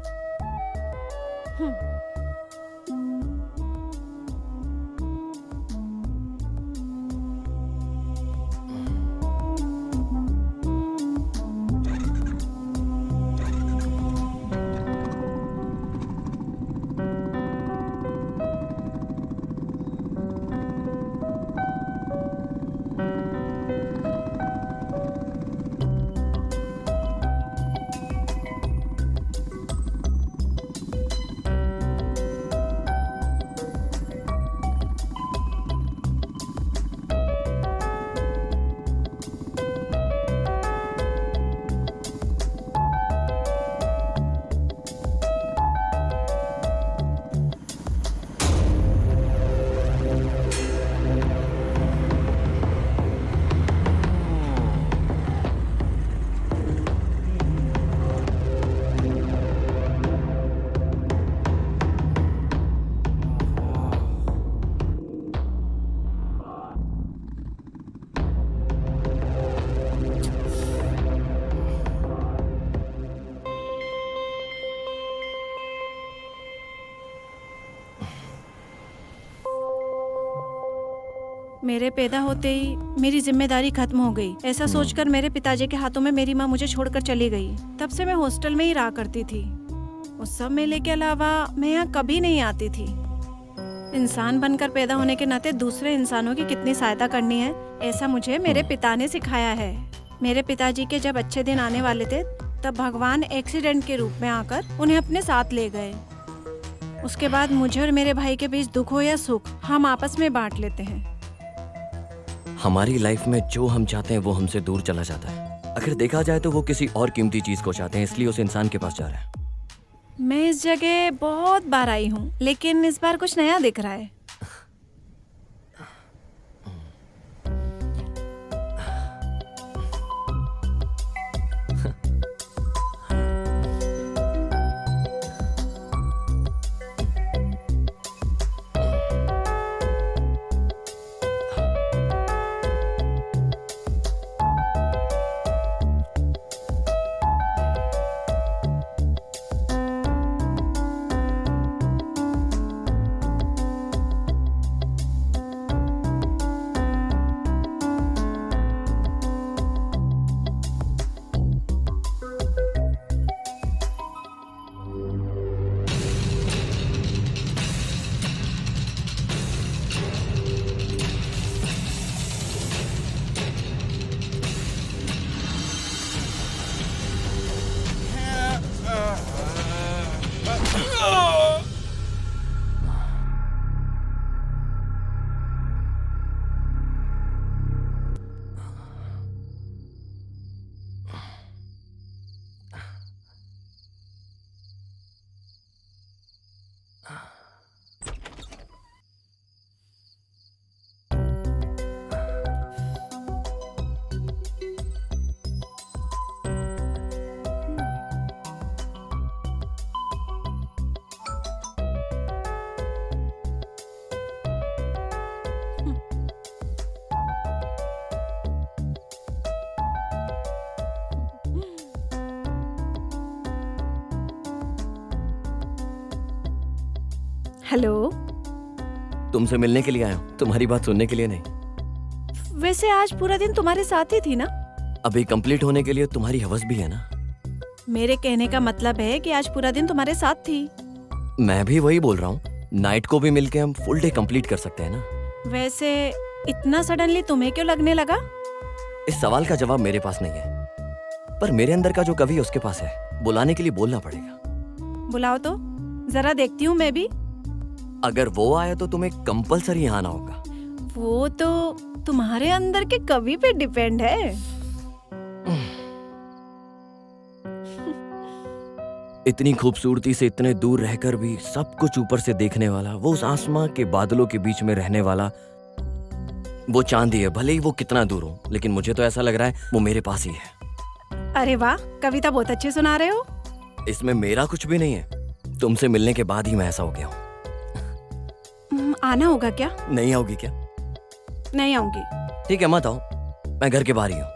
मेरे पैदा होते ही मेरी जिम्मेदारी खत्म हो गई। ऐसा सोचकर मेरे पिताजी के हाथों में मेरी माँ मुझे छोड़कर चली गई। तब से मैं हॉस्टल में ही रहा करती थी। उस सब मेले के अलावा मैं यहाँ कभी नहीं आती थी। इंसान बनकर पैदा होने के नाते दूसरे इंसानों की कितनी सहायता करनी है, ऐसा मुझे मेरे पिता ने सिखाया है। मेरे पिताजी के जब अच्छे दिन आने वाले थे तब भगवान एक्सीडेंट के रूप में आकर उन्हें अपने साथ ले गए। उसके बाद मुझे और मेरे भाई के बीच दुख हो या सुख हम आपस में बांट लेते हैं। हमारी लाइफ में जो हम चाहते हैं वो हमसे दूर चला जाता है। अगर देखा जाए तो वो किसी और कीमती चीज को चाहते हैं, इसलिए उस इंसान के पास जा रहा है। मैं इस जगह बहुत बार आई हूँ, लेकिन इस बार कुछ नया दिख रहा है। हेलो। तुमसे मिलने के लिए आया हूँ, तुम्हारी बात सुनने के लिए नहीं। वैसे आज पूरा दिन तुम्हारे साथ ही थी ना? अभी कंप्लीट होने के लिए तुम्हारी हवस भी है ना। मेरे कहने का मतलब है कि आज पूरा दिन तुम्हारे साथ थी। मैं भी वही बोल रहा हूँ, नाइट को भी मिलके हम फुल डे कंप्लीट कर सकते हैं ना। वैसे इतना सडनली तुम्हें क्यों लगने लगा? इस सवाल का जवाब मेरे पास नहीं है, पर मेरे अंदर का जो कवि है उसके पास है। बुलाने के लिए बोलना पड़ेगा। बुलाओ तो जरा देखती हूँ मैं भी। अगर वो आया तो तुम्हें कंपलसरी यहाँ आना होगा। वो तो तुम्हारे अंदर के कवि पे डिपेंड है। इतनी खूबसूरती से इतने दूर रहकर भी सब कुछ ऊपर से देखने वाला, वो उस आसमां के बादलों के बीच में रहने वाला, वो चांदी है। भले ही वो कितना दूर हो, लेकिन मुझे तो ऐसा लग रहा है वो मेरे पास ही है। अरे वाह, कविता बहुत अच्छी सुना रहे हो। इसमें मेरा कुछ भी नहीं है। तुमसे मिलने के बाद ही मैं ऐसा हो गया हूँ। आना होगा क्या? नहीं आओगी क्या? नहीं आऊंगी। ठीक है, मत आओ, मैं घर के बाहर ही हूँ।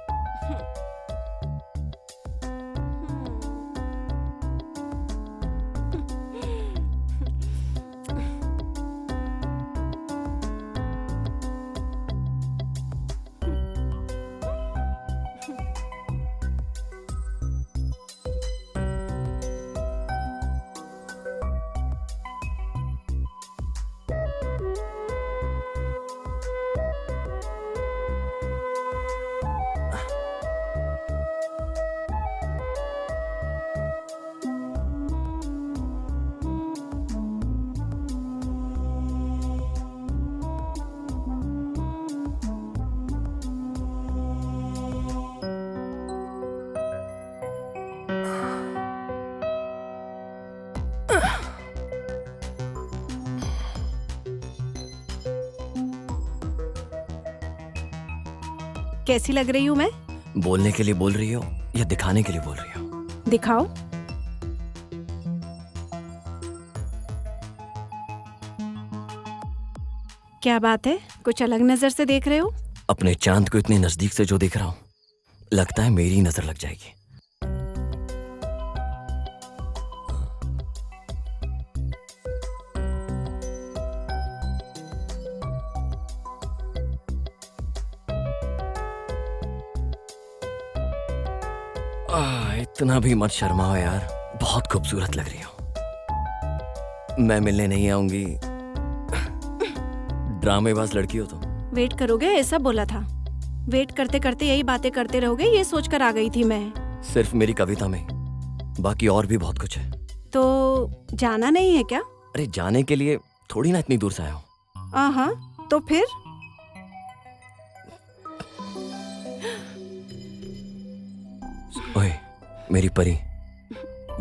कैसी लग रही हूँ मैं? बोलने के लिए बोल रही हो या दिखाने के लिए बोल रही हो? दिखाओ। क्या बात है, कुछ अलग नजर से देख रहे हो? अपने चांद को इतने नजदीक से जो देख रहा हूँ, लगता है मेरी नजर लग जाएगी। इतना भी मत शर्माओ यार, बहुत खूबसूरत लग रही हो। मैं मिलने नहीं आऊंगी, ड्रामेबाज लड़की हो तुम। वेट करोगे ऐसा बोला था। वेट करते करते यही बातें करते रहोगे, ये सोचकर आ गई थी मैं। सिर्फ मेरी कविता में, बाकी और भी बहुत कुछ है। तो जाना नहीं है क्या? अरे जाने के लिए थोड़ी ना इतनी दूर से आया हूँ। हाँ, तो फिर? ओए मेरी परी,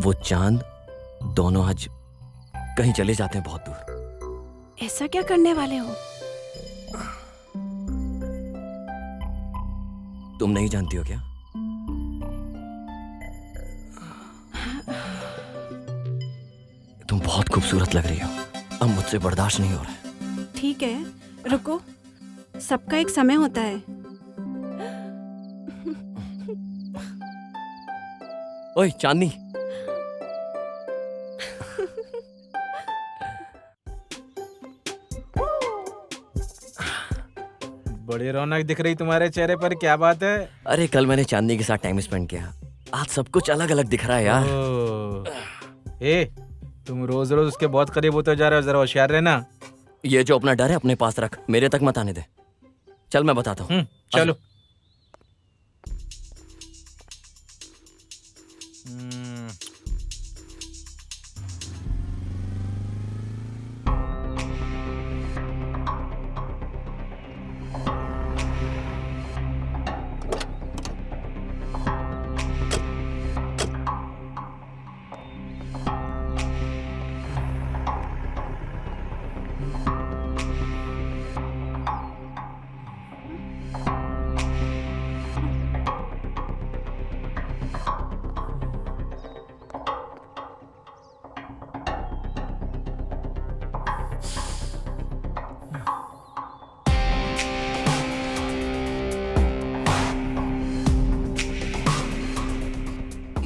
वो चांद, दोनों आज कहीं चले जाते हैं बहुत दूर। ऐसा क्या करने वाले हो? तुम नहीं जानती हो क्या? तुम बहुत खूबसूरत लग रही हो, अब मुझसे बर्दाश्त नहीं हो रहा है। ठीक है, रुको, सबका एक समय होता है। ओए चांदनी, बड़ी रौनक दिख रही तुम्हारे चेहरे पर, क्या बात है? अरे कल मैंने चांदनी के साथ टाइम स्पेंड किया, आज सब कुछ अलग अलग दिख रहा है यार। ए, तुम रोज रोज उसके बहुत करीब होते जा रहे हो, जरा होशियार रहना। ये जो अपना डर है अपने पास रख, मेरे तक मत आने दे। चल मैं बताता हूँ। चलो।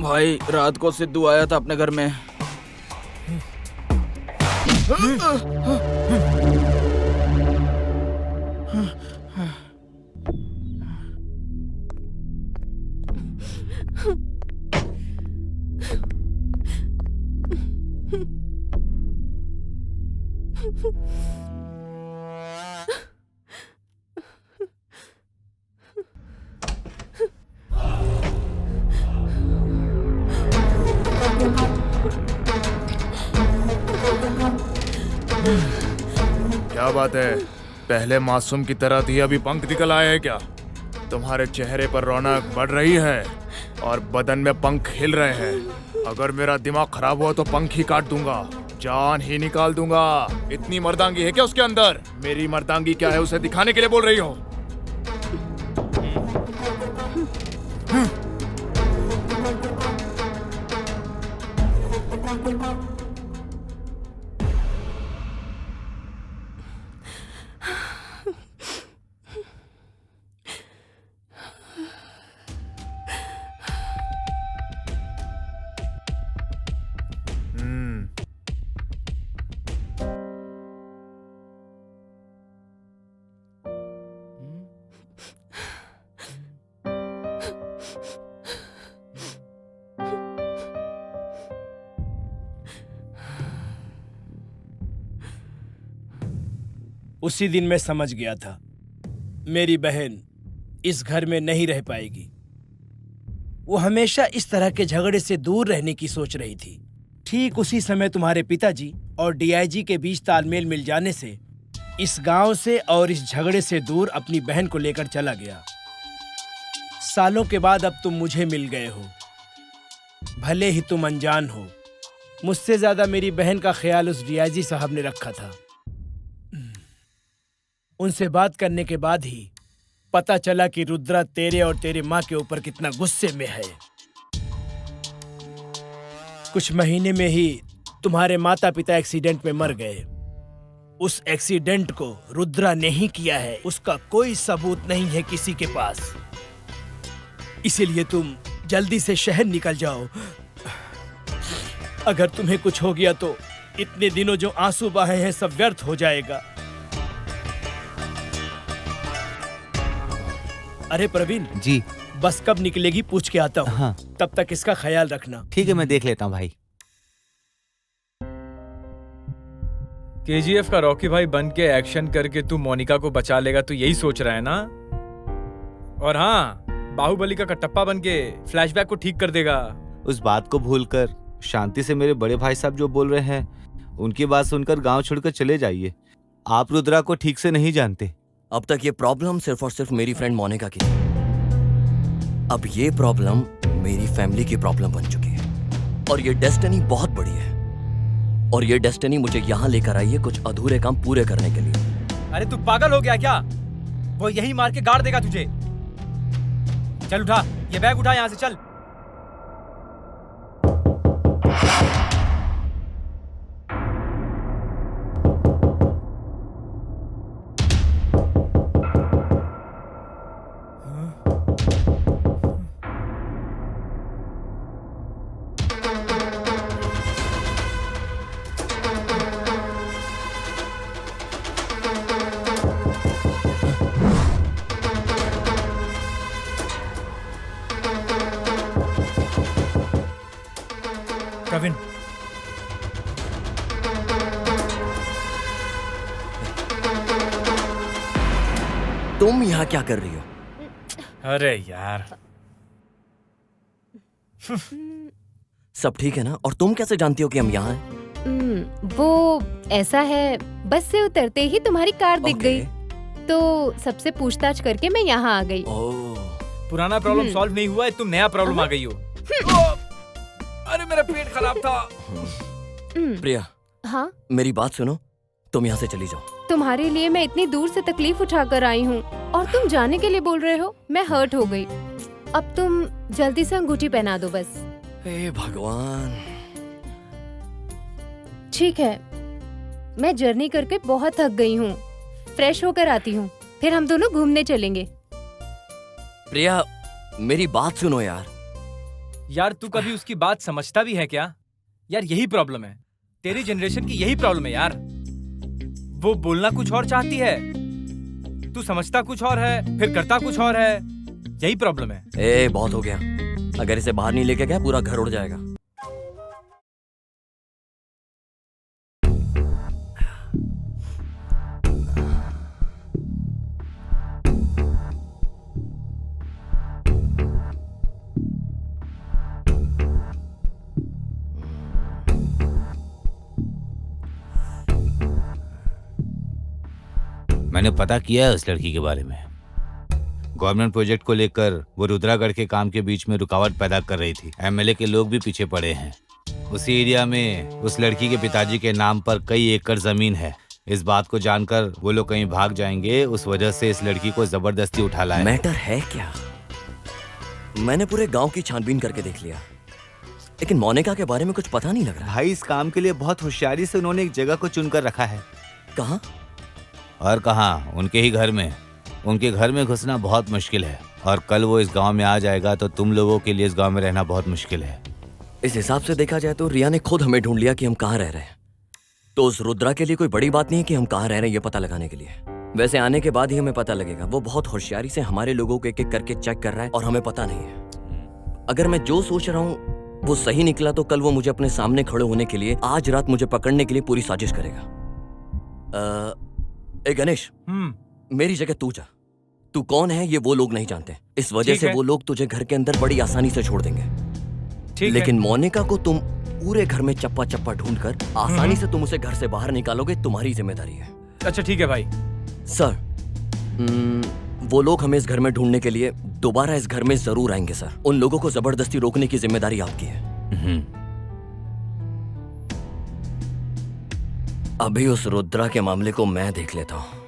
भाई रात को सिद्धू आया था अपने घर में। क्या बात है, पहले मासूम की तरह थी, अभी पंख निकल आए हैं क्या? तुम्हारे चेहरे पर रौनक बढ़ रही है और बदन में पंख खिल रहे हैं। अगर मेरा दिमाग खराब हुआ तो पंख ही काट दूंगा, जान ही निकाल दूंगा। इतनी मर्दांगी है क्या उसके अंदर? मेरी मर्दांगी क्या है उसे दिखाने के लिए बोल रही हो? उसी दिन मैं समझ गया था मेरी बहन इस घर में नहीं रह पाएगी। वो हमेशा इस तरह के झगड़े से दूर रहने की सोच रही थी। ठीक उसी समय तुम्हारे पिताजी और डीआईजी के बीच तालमेल मिल जाने से इस गांव से और इस झगड़े से दूर अपनी बहन को लेकर चला गया। सालों के बाद अब तुम मुझे मिल गए हो। भले ही तुम अनजान हो, मुझसे ज्यादा मेरी बहन का ख्याल उस डीआईजी साहब ने रखा था। उनसे बात करने के बाद ही पता चला कि रुद्रा तेरे और तेरे माँ के ऊपर कितना गुस्से में है। कुछ महीने में ही तुम्हारे माता पिता एक्सीडेंट में मर गए। उस एक्सीडेंट को रुद्रा ने ही किया है, उसका कोई सबूत नहीं है किसी के पास। इसीलिए तुम जल्दी से शहर निकल जाओ। अगर तुम्हें कुछ हो गया तो इतने दिनों जो आंसू बहे हैं सब व्यर्थ हो जाएगा। अरे प्रवीण जी, बस कब निकलेगी पूछ के आता हूँ। हाँ। तब तक इसका ख्याल रखना। ठीक है, मैं देख लेता हूँ भाई। केजीएफ का रॉकी भाई बन के एक्शन करके तू मोनिका को बचा लेगा, तू यही सोच रहा है ना? और हाँ, बाहुबली का कटप्पा बन के फ्लैशबैक को ठीक कर देगा। उस बात को भूलकर शांति से मेरे बड़े भाई साहब जो बोल रहे हैं उनकी बात सुनकर गांव छोड़कर चले जाइए। आप रुद्रा को ठीक से नहीं जानते। अब तक ये प्रॉब्लम सिर्फ और सिर्फ मेरी फ्रेंड मोनिका की थी। अब ये प्रॉब्लम मेरी फैमिली की प्रॉब्लम बन चुकी है और ये डेस्टिनी बहुत बड़ी है। और ये डेस्टिनी मुझे यहाँ लेकर आई है कुछ अधूरे काम पूरे करने के लिए। अरे तू पागल हो गया क्या? वो यही मार के गाड़ देगा तुझे। चल उठा, ये बैग उठा, यहाँ से चल। प्रवीण, तुम यहाँ क्या कर रही हो? अरे यार, सब ठीक है ना? और तुम कैसे जानती हो कि हम यहाँ हैं? वो ऐसा है, बस से उतरते ही तुम्हारी कार दिख गई, तो सबसे पूछताछ करके मैं यहाँ आ गई। पुराना प्रॉब्लम सॉल्व नहीं हुआ है, तुम नया प्रॉब्लम आ गई हो। अरे मेरा पेट खराब था। प्रिया, हाँ, मेरी बात सुनो, तुम यहाँ से चली जाओ। तुम्हारे लिए मैं इतनी दूर से तकलीफ उठाकर आई हूँ और तुम जाने के लिए बोल रहे हो? मैं हर्ट हो गई। अब तुम जल्दी से अंगूठी पहना दो बस। हे भगवान। ठीक है, मैं जर्नी करके बहुत थक गई हूँ, फ्रेश होकर आती हूँ, फिर हम दोनों घूमने चलेंगे। प्रिया, मेरी बात सुनो यार। यार तू कभी उसकी बात समझता भी है क्या? यार यही प्रॉब्लम है, तेरी जनरेशन की यही प्रॉब्लम है यार। वो बोलना कुछ और चाहती है, तू समझता कुछ और है, फिर करता कुछ और है। यही प्रॉब्लम है। ए, बहुत हो गया। अगर इसे बाहर नहीं लेके गया पूरा घर उड़ जाएगा। मैंने पता किया है उस लड़की के बारे में। गवर्नमेंट प्रोजेक्ट को लेकर वो रुद्रागढ़ के काम के बीच में रुकावट पैदा कर रही थी। एमएलए के लोग भी पीछे पड़े हैं। उसी एरिया में उस लड़की के पिताजी के नाम पर कई एकड़ जमीन है। इस बात को जानकर वो लोग कहीं भाग जाएंगे, उस वजह से इस लड़की को जबरदस्ती उठा लाया। मैटर है क्या? मैंने पूरे गांव की छानबीन करके देख लिया, लेकिन मोनिका के बारे में कुछ पता नहीं लग रहा। भाई, इस काम के लिए बहुत होशियारी से उन्होंने एक जगह को चुनकर रखा है। कहाँ? और कहाँ, उनके ही घर में। उनके घर में घुसना बहुत मुश्किल है, और कल वो इस गांव में आ जाएगा तो तुम लोगों के लिए इस गांव में रहना बहुत मुश्किल है। इस हिसाब से देखा जाए तो रिया ने खुद हमें ढूंढ लिया कि हम कहाँ रह रहे हैं। तो उस रुद्रा के लिए कोई बड़ी बात नहीं है कि हम कहाँ रह रहे हैं ये पता लगाने के लिए। वैसे आने के बाद ही हमें पता लगेगा। वो बहुत होशियारी से हमारे लोगों को एक एक करके चेक कर रहा है और हमें पता नहीं है। अगर मैं जो सोच रहा हूँ वो सही निकला तो कल वो मुझे अपने सामने खड़े होने के लिए, आज रात मुझे पकड़ने के लिए पूरी साजिश करेगा। ए गणेश, मेरी जगह तू जा। तू कौन है ये वो लोग नहीं जानते, इस वजह से वो लोग तुझे घर के अंदर बड़ी आसानी से छोड़ देंगे। लेकिन मोनिका को तुम पूरे घर में चप्पा चप्पा ढूंढकर आसानी से तुम उसे घर से बाहर निकालोगे, तुम्हारी जिम्मेदारी है। अच्छा ठीक है भाई। सर, वो लोग हमें इस घर में ढूंढने के लिए दोबारा इस घर में जरूर आएंगे सर। उन लोगों को जबरदस्ती रोकने की जिम्मेदारी आपकी है। अभी उस रुद्रा के मामले को मैं देख लेता हूं।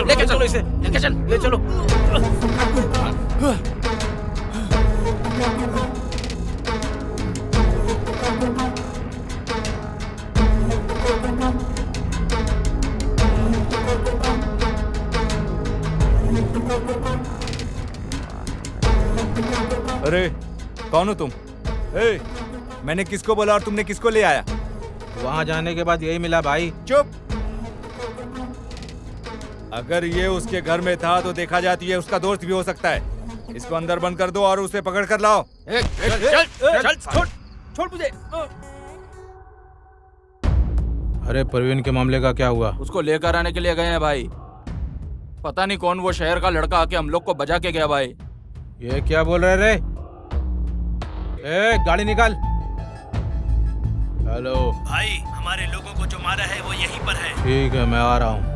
लेके चलो इसे, लेके चल, ले चलो। अरे कौन हो तुम? ए, मैंने किसको बोला और तुमने किसको ले आया? वहां जाने के बाद यही मिला भाई। चुप। अगर ये उसके घर में था तो देखा जाती है उसका दोस्त भी हो सकता है। इसको अंदर बंद कर दो और उसे पकड़ कर लाओ। छोड़ मुझे। अरे प्रवीण के मामले का क्या हुआ? उसको लेकर आने के लिए गए हैं भाई। पता नहीं कौन वो शहर का लड़का आके हम लोग को बजा के गया भाई। ये क्या बोल रहे रे? ए, गाड़ी निकाल। हेलो भाई, हमारे लोगों को जो मारा है वो यहीं पर है। ठीक है, मैं आ रहा हूँ।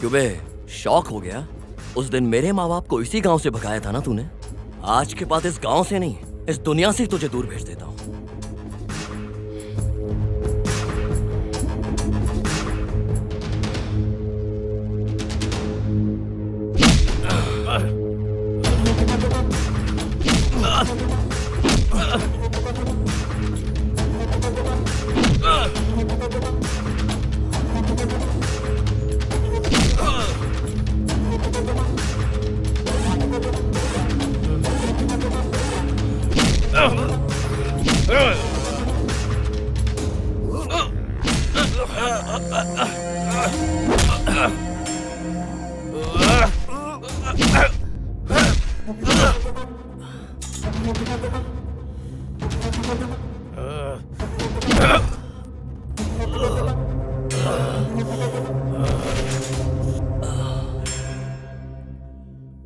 क्यों बे, शौक हो गया? उस दिन मेरे माँ बाप को इसी गांव से भगाया था ना तूने। आज के बाद इस गांव से नहीं, इस दुनिया से ही तुझे दूर भेज देता हूँ।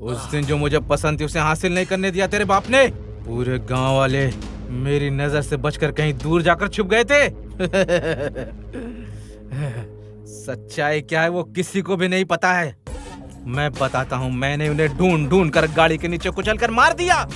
उस दिन जो मुझे पसंद थी उसे हासिल नहीं करने दिया तेरे बाप ने। पूरे गांव वाले मेरी नजर से बचकर कहीं दूर जाकर छुप गए थे। सच्चाई क्या है वो किसी को भी नहीं पता है। मैं बताता हूँ, मैंने उन्हें ढूंढ ढूंढ कर गाड़ी के नीचे कुचल कर मार दिया।